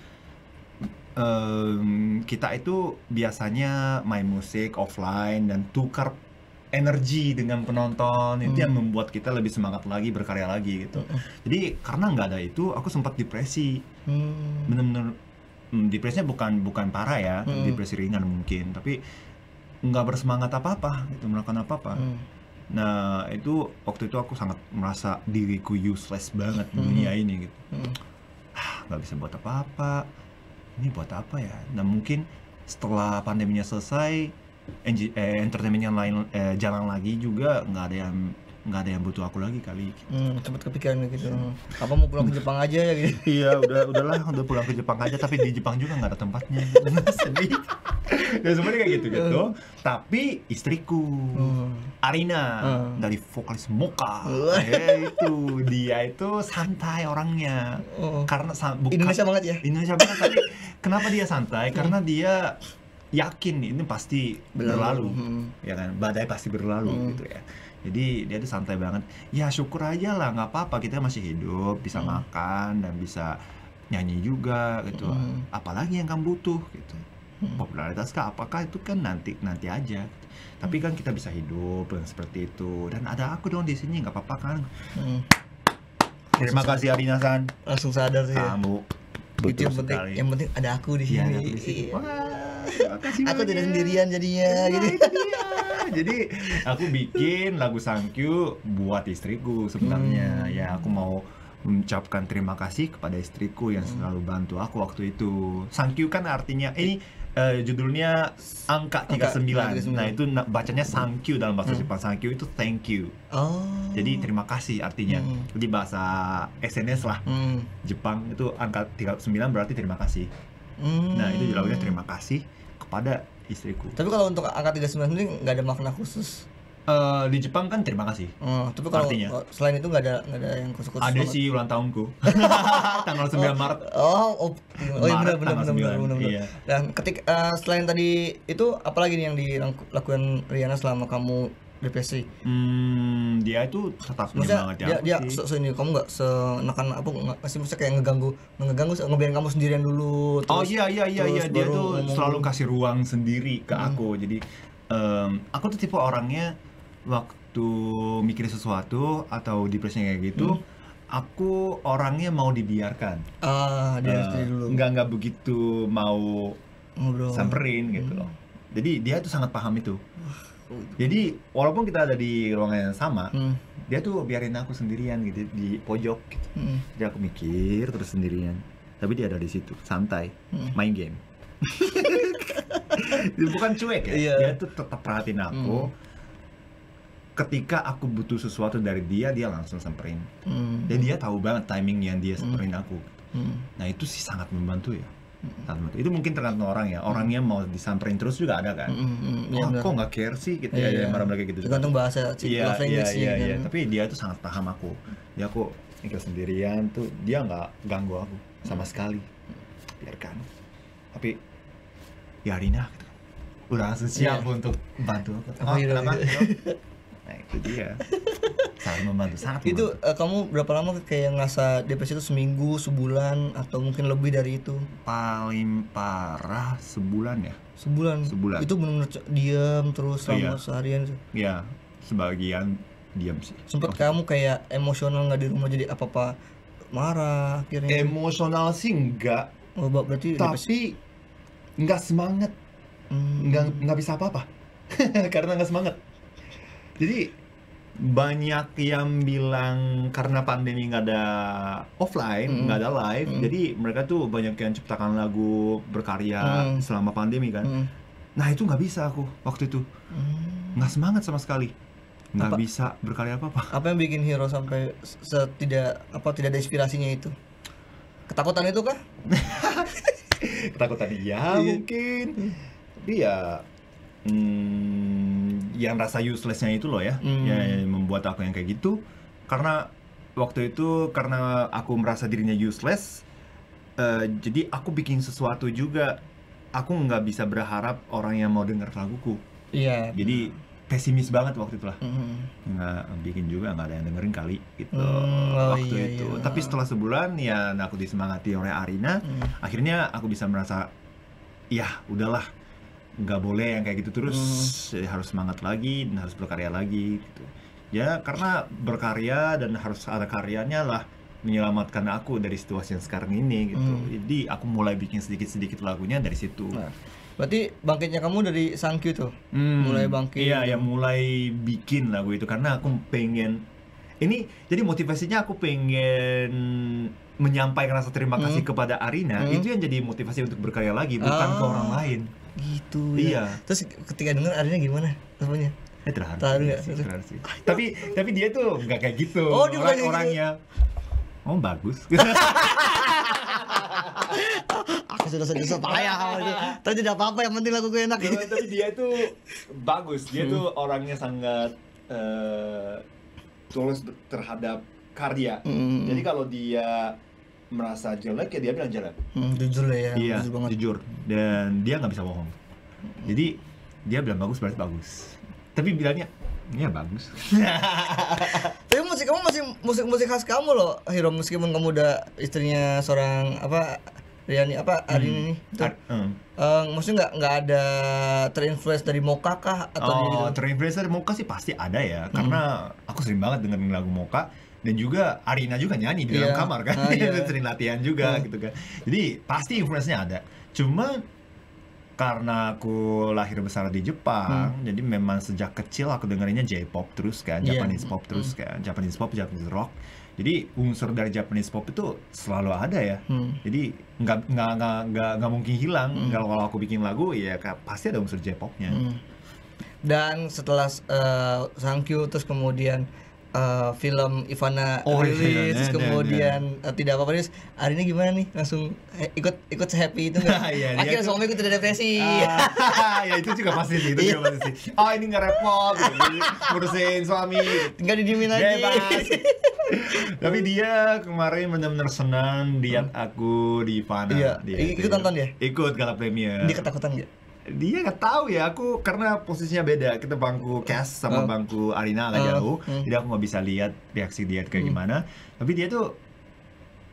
kita itu biasanya main musik offline dan tukar energi dengan penonton, itu yang membuat kita lebih semangat lagi berkarya lagi gitu. Jadi karena nggak ada itu, aku sempat depresi, bener-bener depresinya bukan parah ya, depresi ringan mungkin, tapi nggak bersemangat apa-apa, itu melakukan apa-apa. Nah itu waktu itu aku sangat merasa diriku useless banget di dunia ini gitu. Nggak bisa buat apa-apa, ini buat apa ya? Nah mungkin setelah pandeminya selesai, entertainment yang lain jalan lagi juga, nggak ada yang butuh aku lagi kali. Sempat kepikiran gitu. Apa mau pulang ke Jepang aja ya gitu? Iya, udah pulang ke Jepang aja, tapi di Jepang juga nggak ada tempatnya. Sedih. Ya sebenarnya kayak gitu. Tapi istriku, Arina, dari vokalis Mocha, itu dia itu santai orangnya. Karena Indonesia banget ya. Indonesia banget. Tapi kenapa dia santai? Karena dia yakin ini pasti berlalu, ya kan? Badai pasti berlalu gitu ya. Jadi dia tuh santai banget. Ya syukur aja lah, nggak apa-apa, kita masih hidup, bisa makan dan bisa nyanyi juga gitu. Apalagi yang kamu butuh gitu. Popularitas kah? Apakah itu kan nanti aja. Gitu. Tapi kan kita bisa hidup dan seperti itu. Dan ada aku dong di sini, nggak apa-apa kan? Terima kasih Arina-san. Langsung sadar sih. Kamu betul itu sekali. Yang penting ada aku di sini. Aku tidak sendirian jadinya. Gitu. Jadi aku bikin lagu Sankyu buat istriku sebenarnya. Ya aku mau mengucapkan terima kasih kepada istriku yang selalu bantu aku waktu itu. Sankyu kan artinya ini judulnya angka 39. Nah itu bacanya Sankyu dalam bahasa Jepang. Sankyu itu thank you. Jadi terima kasih artinya. Jadi bahasa SNS lah. Jepang itu angka 39 berarti terima kasih. Nah itu lagunya terima kasih kepada istriku. Tapi kalau untuk angka 39 sendiri nggak ada makna khusus. Di Jepang kan terima kasih. Tapi kalau selain itu nggak ada yang khusus. Ada sih ulang tahunku. Tanggal 9 Maret. Iya benar. Iya. Dan selain tadi itu apalagi nih yang dilakukan Riana selama kamu depresi? Dia itu tetap menyemangatin aku dia sih. ini kamu nggak senekan apa nggak sih, maksudnya kayak ngeganggu ngebiarin kamu sendirian dulu terus, Iya dia tuh selalu kasih ruang sendiri ke aku. Jadi aku tuh tipe orangnya waktu mikirin sesuatu atau depresinya kayak gitu, aku orangnya mau dibiarkan. Dia sendiri dulu. Nggak begitu mau ngobrol, samperin gitu loh. Jadi dia tuh sangat paham itu. Jadi walaupun kita ada di ruangan yang sama, dia tuh biarin aku sendirian gitu di pojok gitu. Jadi aku mikir terus sendirian. Tapi dia ada di situ, santai, main game. Bukan cuek ya, dia tuh tetap perhatiin aku. Ketika aku butuh sesuatu dari dia langsung samperin. Dan dia tahu banget timing yang dia samperin aku. Nah itu sih sangat membantu ya. Itu mungkin tergantung orang ya. Orangnya mau disamperin terus juga ada kan. Kok nggak care sih gitu ya, marah-marah kayak gitu. Tergantung bahasa love language-nya kan. Tapi dia tuh sangat paham aku. Dia aku mikir sendirian tuh, dia nggak ganggu aku sama sekali. Biarkan. Tapi ya Arina gitu. Udah langsung siap untuk bantu aku. Kenapa? Nah itu dia. Sangat membantu, sangat itu membantu. Kamu berapa lama kayak ngerasa depresi itu, seminggu, sebulan, atau mungkin lebih dari itu? Paling parah sebulan ya. Sebulan. Itu benar-benar diam terus selama seharian. Iya, sebagian diam sih. Sempet kamu kayak emosional nggak di rumah, jadi apa-apa marah akhirnya? Emosional sih enggak. Berarti tapi nggak semangat, nggak bisa apa-apa karena nggak semangat. Jadi banyak yang bilang karena pandemi nggak ada offline, nggak ada live, jadi mereka tuh banyak yang ciptakan lagu, berkarya selama pandemi kan. Nah itu nggak bisa aku waktu itu, nggak semangat sama sekali, nggak bisa berkarya apa-apa. Apa yang bikin Hiro sampai tidak ada inspirasinya itu? Ketakutan itu kah? Ketakutan iya mungkin, tapi ya yang rasa uselessnya itu loh ya, yang membuat aku yang kayak gitu. Karena waktu itu karena aku merasa dirinya useless, jadi aku bikin sesuatu juga. Aku nggak bisa berharap orang yang mau denger laguku. Iya. Jadi pesimis banget waktu itu lah. Nggak bikin juga, nggak ada yang dengerin kali gitu waktu itu. Tapi setelah sebulan ya aku disemangati oleh Arina, akhirnya aku bisa merasa ya udahlah, nggak boleh yang kayak gitu terus, jadi harus semangat lagi dan harus berkarya lagi gitu. Ya karena berkarya dan harus ada karyanya lah menyelamatkan aku dari situasi yang sekarang ini gitu. Jadi aku mulai bikin sedikit-sedikit lagunya dari situ. Nah, berarti bangkitnya kamu dari Sankyu tuh? Mulai bangkit. Iya, yang mulai bikin lagu itu karena aku pengen ini, jadi motivasinya aku pengen menyampaikan rasa terima kasih kepada Arina. Itu yang jadi motivasi untuk berkarya lagi, bukan ke orang lain. Gitu ya. Terus ketika denger Arina gimana rasanya? Terharu sih. Tapi dia tuh nggak kayak gitu. Dia orangnya. Oh bagus. Aku sudah payah. Tapi tidak apa-apa, yang penting lagu gue enak. Tapi dia tuh bagus. Dia tuh orangnya sangat tulus terhadap karya. Jadi kalau dia merasa jelek ya dia bilang jelek. Jujur lah ya. Iya, jujur. Dan dia nggak bisa bohong. Jadi dia bilang bagus berarti bagus. Tapi bilangnya ya bagus. Tapi musik kamu masih musik khas kamu loh, Hiro, meskipun kamu udah istrinya seorang Riani Arini itu. Maksudnya nggak ada terinfluence dari Mocha kah atau terinfluence dari Mocha sih pasti ada ya, karena aku sering banget dengerin lagu Mocha. Dan juga Arina juga nyanyi di dalam kamar kan, sering latihan juga gitu kan. Jadi pasti influence-nya ada. Cuma karena aku lahir besar di Jepang, jadi memang sejak kecil aku dengerinnya J-pop terus kan, Japanese pop terus kan, Japanese pop, Japanese rock. Jadi unsur dari Japanese pop itu selalu ada ya. Jadi nggak mungkin hilang. Kalau aku bikin lagu ya pasti ada unsur J-popnya. Dan setelah Sankyu terus kemudian film Ivana rilis, kemudian Tidak Apa-apa rilis, Arina gimana nih? Langsung ikut happy itu nggak? Akhirnya suamiku tidak depresi. Ya itu juga pasti sih, itu juga pasti sih. Oh ini nggak repot, ngurusin suami, tinggal didiemin lagi. Bebas. Tapi dia kemarin benar-benar senang lihat aku di Ivana. Ikut nonton dia? Ikut gala premier. Dia ketakutan nggak? Dia nggak tahu ya, aku karena posisinya beda, kita bangku cast sama bangku Arina agak jauh, jadi aku nggak bisa lihat reaksi dia kayak gimana. Tapi dia tuh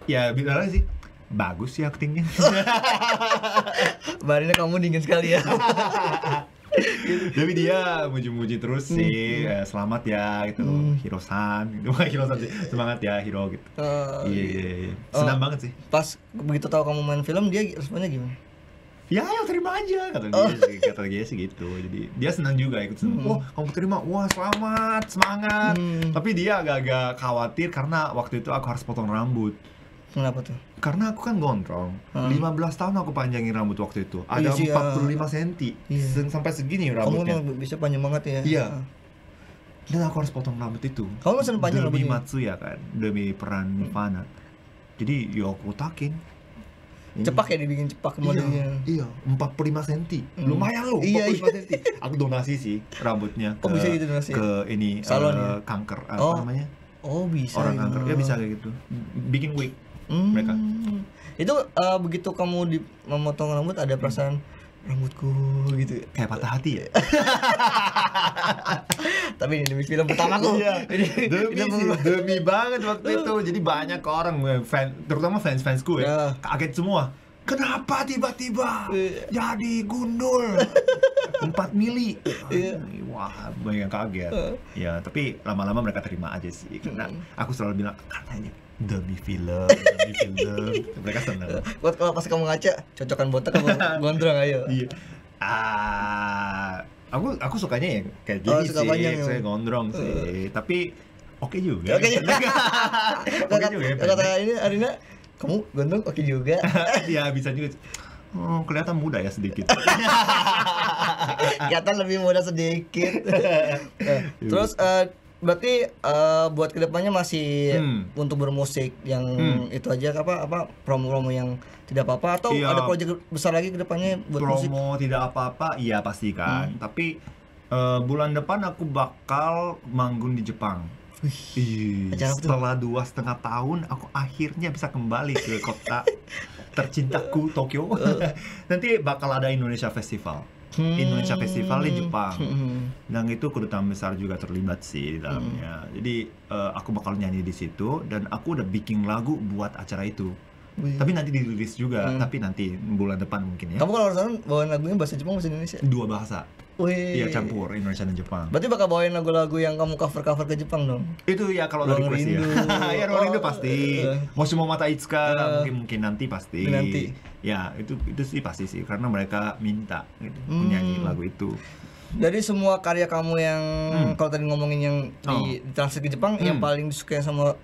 ya bilang sih bagus sih aktingnya. Mbak Arina, kamu dingin sekali ya. Tapi dia muji-muji terus sih, selamat ya gitu, Hiro-san gitu. Hiro-san sih, semangat ya Hiro gitu. Iya. Senang banget sih. Pas begitu tahu kamu main film, dia responnya gimana? Ya terima aja kata dia sih gitu. Jadi dia senang juga ikut senang. Wah, kamu terima, wah selamat, semangat. Tapi dia agak-agak khawatir karena waktu itu aku harus potong rambut. Kenapa tuh? Karena aku kan gondrong. 15 tahun aku panjangin rambut waktu itu. Ada 45 cm. Sampai segini rambutnya. Kamu bisa panjang banget ya? Iya. Dan aku harus potong rambut itu. Kamu masih panjang demi rambutnya? Matsuya kan, demi peran Nirvana. Jadi ya aku takin. Cepak ya, dibikin cepak modelnya. Iya, 45 cm. Lumayan loh, 45 cm. Aku donasi sih rambutnya ke, bisa gitu donasi? Ke ini salon kanker apa namanya? Oh, bisa. Orang kanker ya bisa kayak gitu. Bikin wig mereka. Itu begitu kamu memotong rambut ada perasaan rambutku gitu. Kayak patah hati ya. Tapi ini demi film pertamaku. Iya. Demi banget waktu itu. Jadi banyak orang terutama fans-fansku ya, kaget semua. Kenapa tiba-tiba jadi gundul 4 mili? Wah, banyak yang kaget. Ya, tapi lama-lama mereka terima aja sih. Karena aku selalu bilang katanya demi film. Mereka senang. Buat kalau pas kamu ngaca, cocokan botak sama gondrong ayo. Iya. Aku sukanya ya kayak gini sih. Saya gondrong sih. Tapi oke juga. Oke juga ya. Kata ini Arina, kamu gondrong oke juga. Ya bisa juga. Kelihatan muda ya sedikit. Kelihatan lebih muda sedikit. Terus berarti buat kedepannya masih untuk bermusik yang itu aja apa promo-promo yang tidak apa-apa atau ada proyek besar lagi kedepannya buat promo musik? Promo tidak apa-apa, iya pasti kan. Tapi bulan depan aku bakal manggung di Jepang. Setelah 2,5 tahun aku akhirnya bisa kembali ke kota tercintaku Tokyo. Nanti bakal ada Indonesia Festival. Indonesia Festival di Jepang. Dan itu kedutaan besar juga terlibat sih di dalamnya. Jadi aku bakal nyanyi di situ dan aku udah bikin lagu buat acara itu. Tapi nanti dirilis juga, tapi nanti bulan depan mungkin ya. Kamu kalau sana bawain lagunya bahasa Jepang bahasa Indonesia? 2 bahasa. Iya, campur Indonesia dan Jepang. Berarti bakal bawain lagu-lagu yang kamu cover ke Jepang dong? Itu ya kalau dari request ya. Ya Ruang Rindu pasti. Moshimo Mata Itsuka mungkin nanti pasti. Nanti. Ya, itu sih pasti sih karena mereka minta gitu, menyanyi lagu itu. Dari semua karya kamu yang kalau tadi ngomongin yang ditranslate ke Jepang, yang paling disukai sama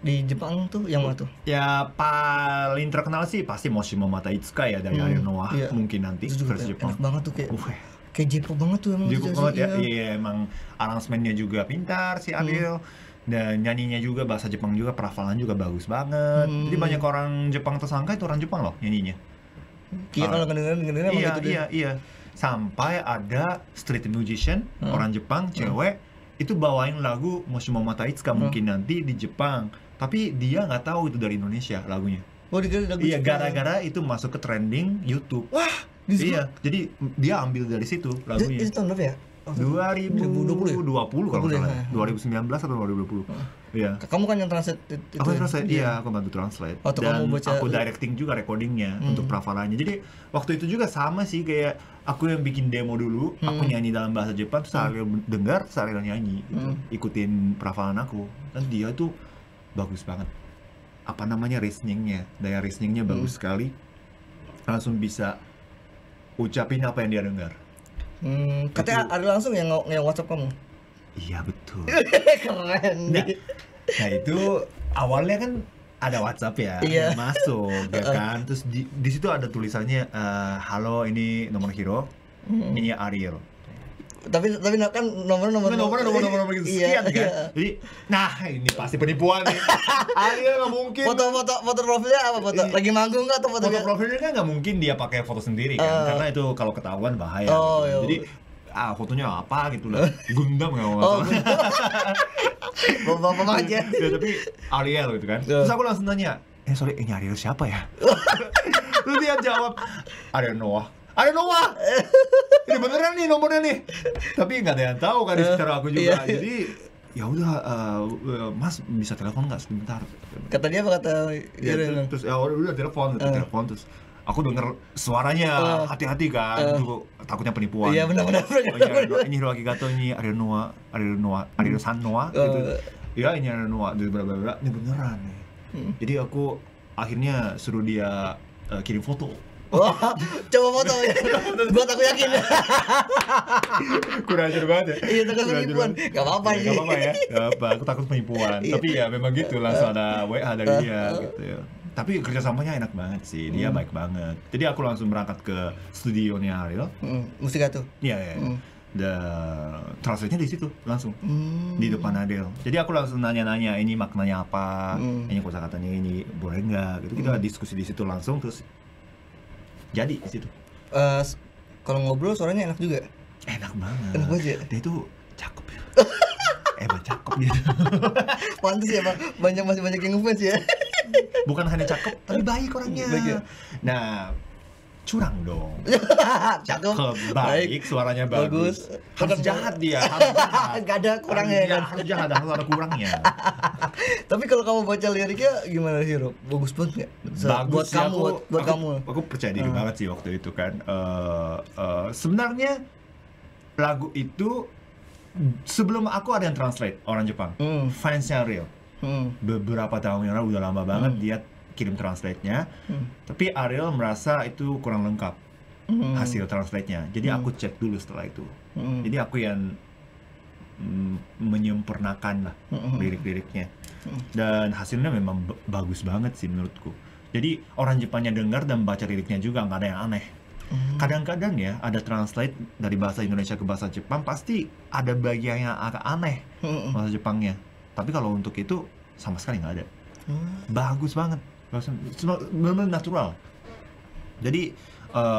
di Jepang tuh yang mana tuh? Ya paling terkenal sih pasti Moshimo Mata Itsuka ya dari Ariel Noah, mungkin nanti versi Jepang. Enak banget tuh kayak J-pop banget tuh emang. J-pop banget ya. Iya, emang aransemennya juga pintar si Ariel. Dan nyanyinya juga bahasa Jepang juga, perafalan juga bagus banget. Jadi banyak orang Jepang tersangka itu orang Jepang loh nyanyinya. Iya, kalau ngedengerin emang gitu deh. Iya. Sampai ada street musician orang Jepang cewek itu bawain lagu Moshimo Mata Itsuka mungkin nanti di Jepang. Tapi dia nggak tahu itu dari Indonesia lagunya. Oh, lagu iya, gara-gara itu masuk ke trending YouTube. Wah, iya. Jadi dia ambil dari situ lagunya. Itu tahun berapa ya? 2020 kalau nggak salah. 2019 atau 2020. Iya. Kamu kan yang translate itu. Aku translate, iya, aku bantu translate. Dan aku directing juga recordingnya untuk perafalannya. Jadi waktu itu juga sama sih kayak aku yang bikin demo dulu, aku nyanyi dalam bahasa Jepang, terus Ariel dengar, terus Ariel nyanyi gitu. Ikutin perafalan aku. Dan dia tuh bagus banget. Apa namanya listeningnya, daya listeningnya bagus sekali. Langsung bisa ucapin apa yang dia dengar. Katanya ada langsung yang WhatsApp kamu? Iya betul. Keren. Nah itu awalnya kan ada WhatsApp ya, masuk ya kan. Terus di situ ada tulisannya halo ini nomor Hiro, ini Ariel. Tapi kan nomor gitu sekian kan. Jadi nah ini pasti penipuan nih. Ariel nggak mungkin. Foto profilnya apa foto? Lagi manggung nggak atau foto profilnya kan nggak mungkin dia pakai foto sendiri kan, karena itu kalau ketahuan bahaya. Gitu. Jadi fotonya apa gitu lah. Gundam nggak mau. Bapak aja. Ya, tapi Ariel gitu kan. Terus aku langsung nanya, sorry ini Ariel siapa ya? Terus dia jawab Ariel Noah. ada Noah. Ini beneran nih nomornya nih. Tapi nggak ada yang tahu kan di sekitar aku juga. Jadi ya udah, Mas bisa telepon nggak sebentar? Kata dia apa kata? Terus ya udah telepon terus. Aku denger suaranya, hati-hati kan, itu takutnya penipuan. Iya benar-benar. Ini Hiroaki Gato ini Ariel San Noah gitu. Ya ini Ariel Noah, ini beneran nih. Jadi aku akhirnya suruh dia kirim foto. Wah, coba foto ya. Buat aku yakin. Kurang ajar banget ya. Iya, takut penipuan. Gak apa-apa sih. Gak apa-apa ya. Gak apa, aku takut penipuan. Tapi ya memang gitu, langsung ada WA dari dia gitu ya. Tapi kerjasamanya enak banget sih, dia baik banget. Jadi aku langsung berangkat ke studionya Ariel. Musik Gato. Iya. Dan translate-nya di situ langsung di depan Adele. Jadi aku langsung nanya-nanya ini maknanya apa, ini kosakatanya ini boleh nggak? Gitu kita diskusi di situ langsung terus jadi di situ. Kalau ngobrol suaranya enak juga. Enak banget. Enak banget ya. Dia itu cakep ya. Cakep gitu. Pantes ya Pak, masih banyak yang ngefans ya. Bukan hanya cakep, tapi baik orangnya. Baik ya? Nah, curang dong. Cakep, baik, suaranya bagus. Harus jahat dia, harus jahat. Gak ada kurangnya kan? Harus jahat, harus ada kurangnya. Tapi kalau kamu baca liriknya gimana sih, Rob? Bagus banget nggak? Bagus buat kamu, buat kamu. Aku percaya diri banget sih waktu itu kan. Sebenarnya lagu itu sebelum aku ada yang translate orang Jepang, fansnya Ariel. Beberapa tahun yang lalu udah lama banget dia kirim translate-nya, tapi Ariel merasa itu kurang lengkap hasil translate-nya. Jadi aku cek dulu setelah itu. Jadi aku yang menyempurnakan lah lirik-liriknya. Dan hasilnya memang bagus banget sih menurutku. Jadi orang Jepangnya dengar dan baca liriknya juga nggak ada yang aneh. Kadang-kadang ya ada translate dari bahasa Indonesia ke bahasa Jepang pasti ada bagian yang agak aneh bahasa Jepangnya. Tapi kalau untuk itu sama sekali nggak ada. Bagus banget, benar-benar natural. Jadi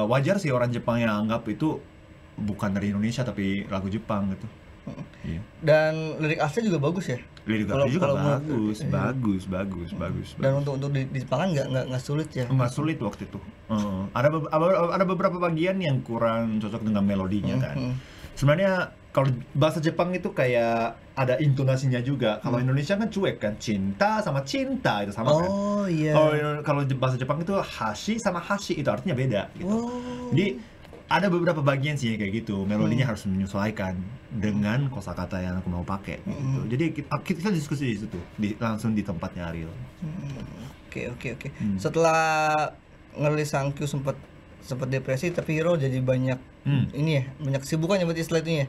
wajar sih orang Jepang yang anggap itu bukan dari Indonesia tapi lagu Jepang gitu. Iya. Dan lirik asli juga bagus ya? Lirik asli juga bagus. Dan untuk di Jepang kan nggak sulit ya? Nggak sulit waktu itu. Ada beberapa bagian yang kurang cocok dengan melodinya kan. Sebenarnya kalau bahasa Jepang itu kayak ada intonasinya juga. Kalau Indonesia kan cuek kan, cinta sama cinta itu sama kan. Oh iya. Kalau bahasa Jepang itu hashi sama hashi itu artinya beda gitu. Jadi ada beberapa bagian sih kayak gitu, melodinya harus menyesuaikan dengan kosakata yang aku mau pakai gitu. Jadi kita diskusi di situ, langsung di tempatnya Ariel. Oke. Setelah ngerilis Sankyu sempat depresi, tapi Hiro jadi banyak ini ya, banyak kesibukannya berarti setelah itu ya.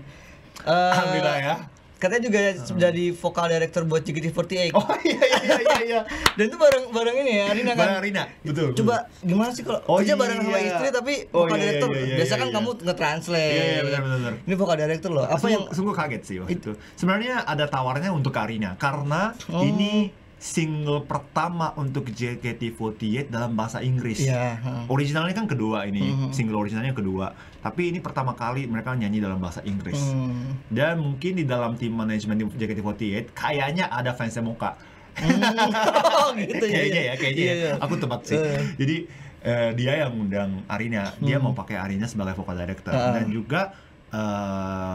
Alhamdulillah ya. Katanya juga jadi vokal director buat JKT48. Oh iya. Dan itu bareng ini ya, Arina kan? Bareng Arina, betul. Coba gimana sih kalau kerja bareng sama istri tapi vokal director? Biasa kan kamu nge-translate. Iya, benar. Ini vokal director loh. Apa yang sungguh kaget sih waktu itu. Sebenarnya ada tawarnya untuk Arina karena ini single pertama untuk JKT48 dalam bahasa Inggris. Originalnya kan kedua ini, single originalnya kedua. Tapi ini pertama kali mereka nyanyi dalam bahasa Inggris. Dan mungkin di dalam tim manajemen JKT48 kayaknya ada fansnya Moka. Gitu kayaknya ya. Aku tebak sih. Jadi dia yang undang Arina, dia mau pakai Arina sebagai vocal director. Dan juga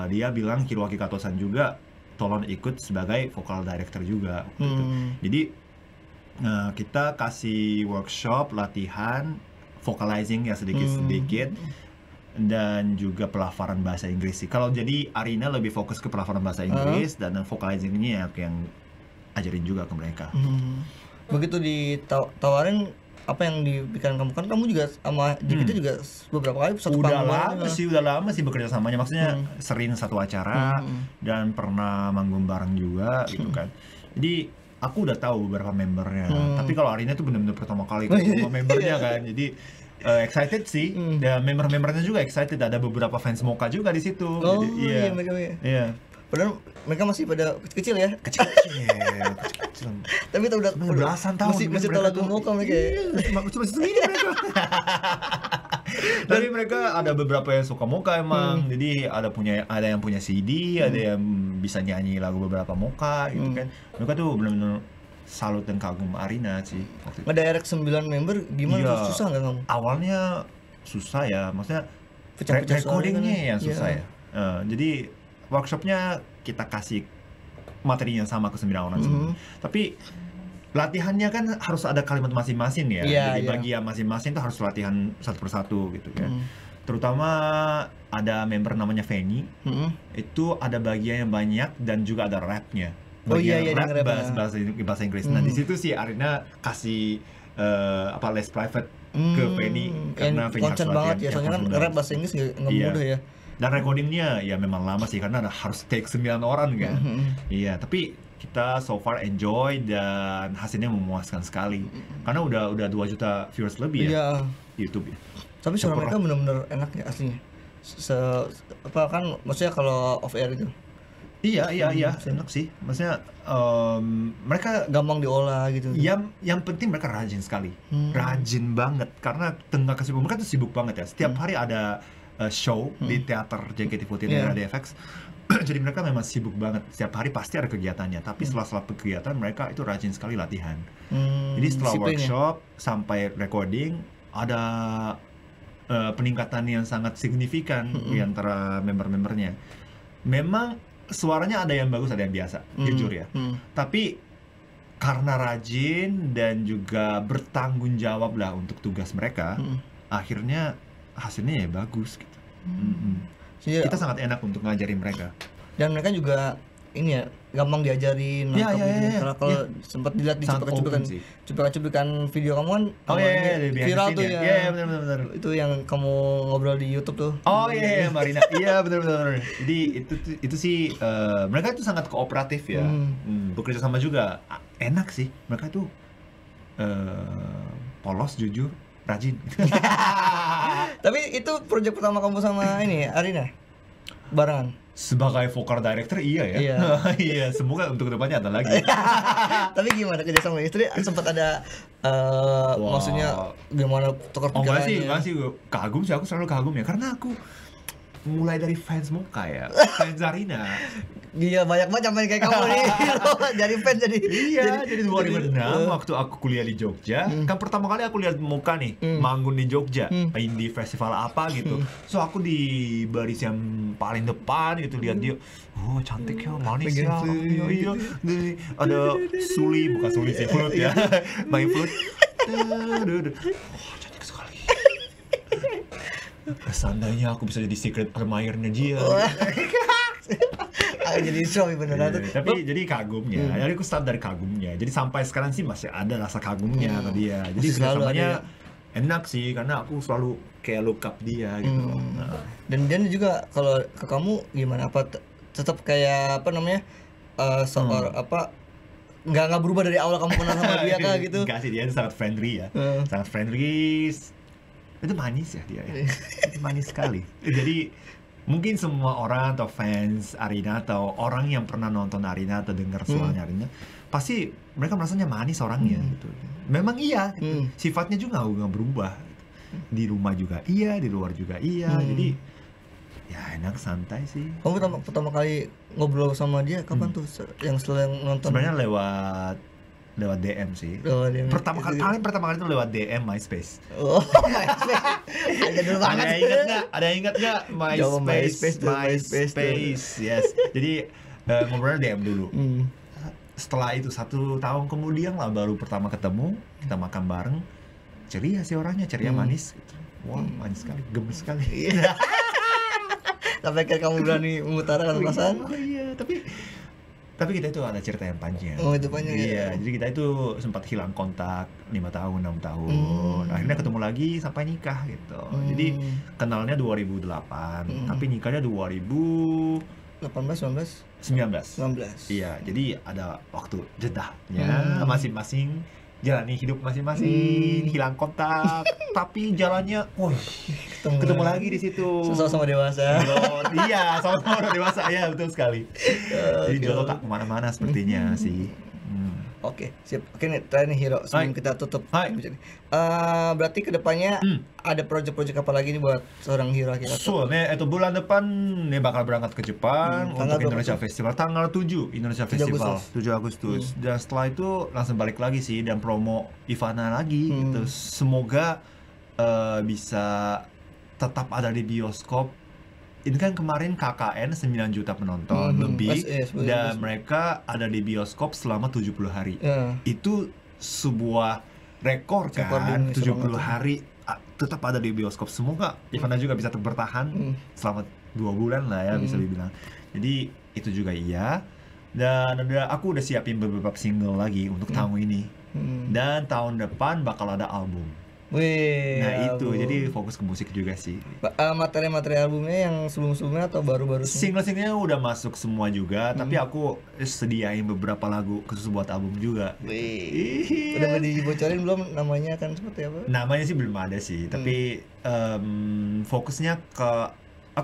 dia bilang Hiroaki Kato-san juga tolong ikut sebagai vocal director juga gitu. Jadi kita kasih workshop, latihan, vocalizing ya sedikit-sedikit dan juga pelafaran bahasa Inggris sih. Kalau jadi Arina lebih fokus ke pelafaran bahasa Inggris dan vocalizing ini yang ajarin juga ke mereka. Begitu ditawarin apa yang dipikiran kamu, kan kamu juga sama JKT juga beberapa kali udah lama sih bekerja samanya, maksudnya sering satu acara dan pernah manggung bareng juga gitu kan. Jadi aku udah tahu beberapa membernya, tapi kalau Arina itu benar-benar pertama kali ketemu membernya kan, jadi excited sih. Dan member-membernya juga excited, ada beberapa fans Moka juga di situ. Iya. Padahal mereka masih pada kecil ya. Kecil. Tapi itu udah belasan tahun masih tahu lagu Moka mereka. Masih segini mereka. Tapi mereka ada beberapa yang suka Moka emang. Jadi ada yang punya CD, ada yang bisa nyanyi lagu beberapa Moka gitu kan. Mereka tuh benar-benar salut dan kagum Arina sih. Ngedirect 9 member gimana? Susah nggak kamu? Awalnya susah ya, maksudnya recordingnya yang susah ya. Jadi workshopnya kita kasih materinya sama ke 9 orang semua. Tapi latihannya kan harus ada kalimat masing-masing ya. Jadi bagian masing-masing tuh harus latihan satu persatu gitu kan. Terutama ada member namanya Fanny. Itu ada bagian yang banyak dan juga ada rapnya. Rap bahasa Inggris. Nah di situ sih Arina kasih les private ke Fanny karena Fanny harus latihan banget ya, soalnya kan rap bahasa Inggris nggak mudah ya. Dan recordingnya ya memang lama sih karena harus take 9 orang kan. Iya, tapi kita so far enjoy dan hasilnya memuaskan sekali. Karena udah 2 juta viewers lebih ya di YouTube ya. Tapi suara mereka benar-benar enak ya aslinya. Kan maksudnya kalau off air itu. Iya, enak sih. Maksudnya mereka gampang diolah gitu. Yang penting mereka rajin sekali. Rajin banget karena tengah kesibukan mereka tuh sibuk banget ya. Setiap hari ada show di teater JKT48 dan RDFX. Jadi mereka memang sibuk banget. Setiap hari pasti ada kegiatannya. Tapi setelah kegiatan mereka itu rajin sekali latihan. Jadi setelah workshop sampai recording ada peningkatan yang sangat signifikan di antara member-membernya. Memang suaranya ada yang bagus, ada yang biasa, jujur ya. Tapi karena rajin dan juga bertanggung jawab lah untuk tugas mereka, akhirnya hasilnya ya bagus gitu. Kita sangat enak untuk ngajarin mereka. Dan mereka juga ini ya gampang diajarin gitu. Kalau sempat dilihat di cuplikan video kamu kan viral tuh ya. Iya, benar. Itu yang kamu ngobrol di YouTube tuh. Oh iya, Marina. Iya, benar. Jadi itu sih mereka itu sangat kooperatif ya. Bekerja sama juga enak sih. Mereka tuh polos, jujur, rajin. Tapi itu proyek pertama kamu sama ini Arina? Barengan? Sebagai vokal director iya ya. Iya, semoga untuk kedepannya ada lagi. Tapi gimana kerja sama istri? Sempat ada maksudnya gimana tukar pikirannya? Enggak sih, kagum sih, aku selalu kagum ya karena aku mulai dari fans Mocha ya, fans Arina. Iya, banyak banget sampai kayak kamu nih. Jadi fans jadi 2006 waktu aku kuliah di Jogja, kan pertama kali aku lihat Mocha nih manggung di Jogja, indie festival apa gitu. So aku di baris yang paling depan gitu lihat dia, cantik ya, manis ya. Iya. Ada Suli, bukan Suli sih, flute ya. Main flute. Cantik sekali. Seandainya aku bisa jadi secret admirer-nya dia. Jadi show beneran. Tapi jadi kagumnya. Jadi aku start dari kagumnya. Jadi sampai sekarang sih masih ada rasa kagumnya ke dia. Jadi kerjasamanya enak sih karena aku selalu kayak look up dia gitu. Dan dia juga kalau ke kamu gimana? Apa tetap kayak apa namanya? Nggak berubah dari awal kamu kenal sama dia kah gitu? Enggak sih, dia sangat friendly ya. Sangat friendly. Itu manis ya dia ya. Itu manis sekali. Jadi mungkin semua orang atau fans Arina atau orang yang pernah nonton Arina atau dengar suaranya Arina pasti mereka merasanya manis orangnya gitu. Memang iya gitu. Sifatnya juga nggak berubah gitu. Di rumah juga iya, di luar juga iya. Jadi ya enak, santai sih. Kamu pertama kali ngobrol sama dia kapan tuh? Yang setelah nonton? Sebenarnya lewat DM sih. Pertama kali itu lewat DM MySpace. MySpace. Ada dulu banget. Ada yang ingat nggak MySpace? Yes. Jadi ngobrolnya DM dulu. Setelah itu 1 tahun kemudian lah baru pertama ketemu, kita makan bareng. Ceria sih orangnya, ceria manis. Gitu. Wah, manis sekali, gemes sekali. Sampai kamu berani mengutarakan perasaan. Iya, tapi kita itu ada cerita yang panjang. Itu panjang ya? Iya, jadi kita itu sempat hilang kontak 5 tahun, 6 tahun. Akhirnya ketemu lagi sampai nikah gitu. Jadi kenalnya 2008, tapi nikahnya 2019. Iya, jadi ada waktu jedahnya masing-masing. Jalani hidup masing-masing, hilang kontak, tapi jalannya, ketemu lagi di situ. Sama-sama dewasa. Iya, sama-sama dewasa, ya betul sekali. Jadi jodoh tak kemana-mana sepertinya sih. Oke, siap. Oke nih, terakhir nih Hiro, sebelum kita tutup. Berarti kedepannya ada proyek-proyek apa lagi nih buat seorang Hiro kita? Nih, itu bulan depan nih bakal berangkat ke Jepang untuk Indonesia Festival tanggal 7 Indonesia Festival 7 Agustus. Dan setelah itu langsung balik lagi sih dan promo Ivana lagi gitu. Semoga bisa tetap ada di bioskop. Ini kan kemarin KKN 9 juta penonton lebih dan mereka ada di bioskop selama 70 hari. Itu sebuah rekor kan, 70 hari tetap ada di bioskop. Semoga Ivana juga bisa bertahan selama 2 bulan lah ya bisa dibilang. Jadi itu juga iya. Dan aku udah siapin beberapa single lagi untuk tahun ini. Dan tahun depan bakal ada album. Wih, nah itu jadi fokus ke musik juga sih. Materi-materi albumnya yang sebelum-sebelumnya atau baru-baru? Single-singlenya udah masuk semua juga, tapi aku sediain beberapa lagu khusus buat album juga. Wih, udah dibocorin belum namanya kan seperti apa? Namanya sih belum ada sih, tapi fokusnya ke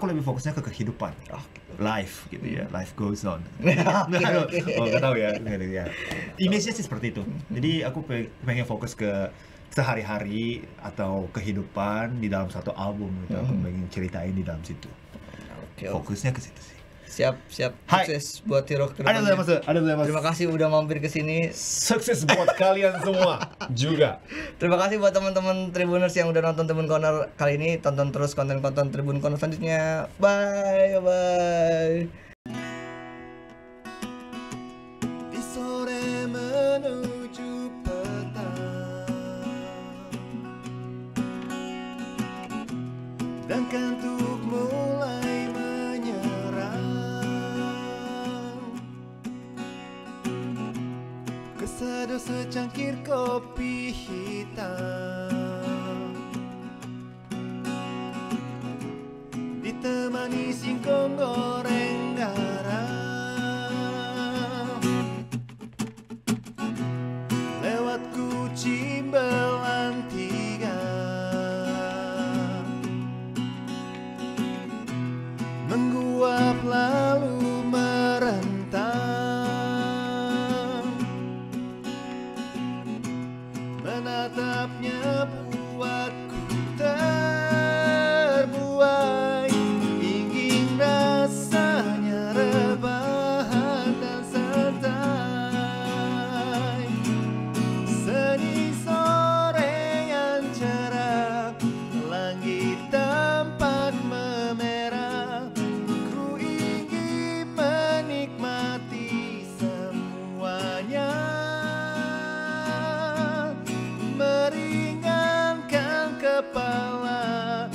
lebih fokusnya ke kehidupan, life gitu ya, life goes on. Nggak tahu ya. Image-nya sih seperti itu. Jadi aku pengen fokus ke sehari-hari atau kehidupan di dalam satu album gitu. Aku pengen ceritain di dalam situ. Fokusnya ke situ sih. Siap. Sukses buat Hero ke depannya. Ada. Terima kasih udah mampir ke sini. Sukses buat kalian semua juga. Terima kasih buat teman-teman Tribuners yang udah nonton Tribun Corner kali ini. Tonton terus konten-konten Tribun Corner selanjutnya. Bye. Di sore menuju dan kantuk mulai menyerang, keseduh secangkir kopi hitam, ditemani singkong goreng garam, lewat Kucimbelan 3 menguap lalu merentang, menatapnya buatku terbuai, ingin rasanya rebahan dan santai, seni sore yang cerah, langit tampak memerah, kepala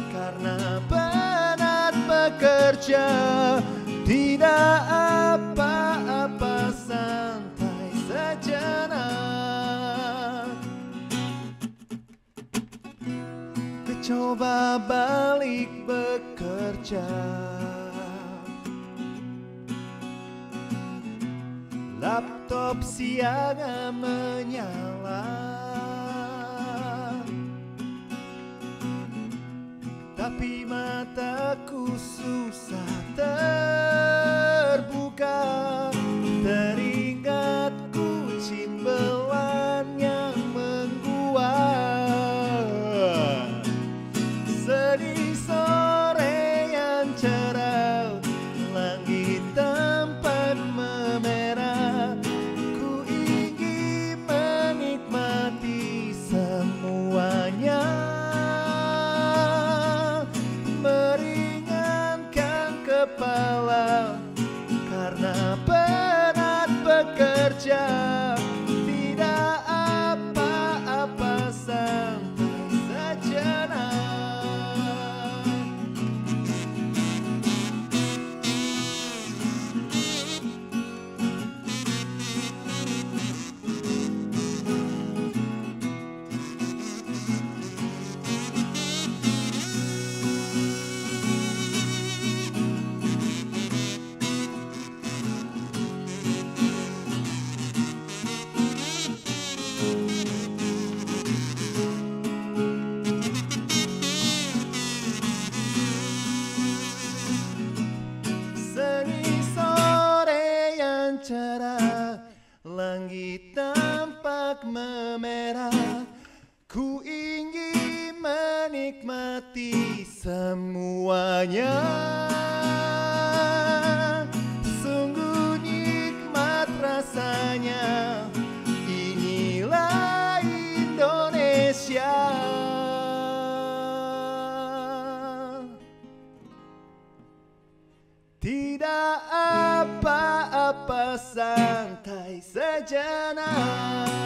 karena penat bekerja, tidak apa-apa, santai sejenak, coba balik bekerja, laptop siaga menyala, tapi mataku susah terbuka, teringat Kucimbelan yang menguap, sedih sore yang cerah, langit tampak memerah, ku ingin menikmati semuanya, kepala karena penat bekerja, tidak apa-apa, santai sejenak. Cerah, langit tampak memerah, ku ingin menikmati semuanya, sungguh nikmat rasanya, inilah Indonesia. wajana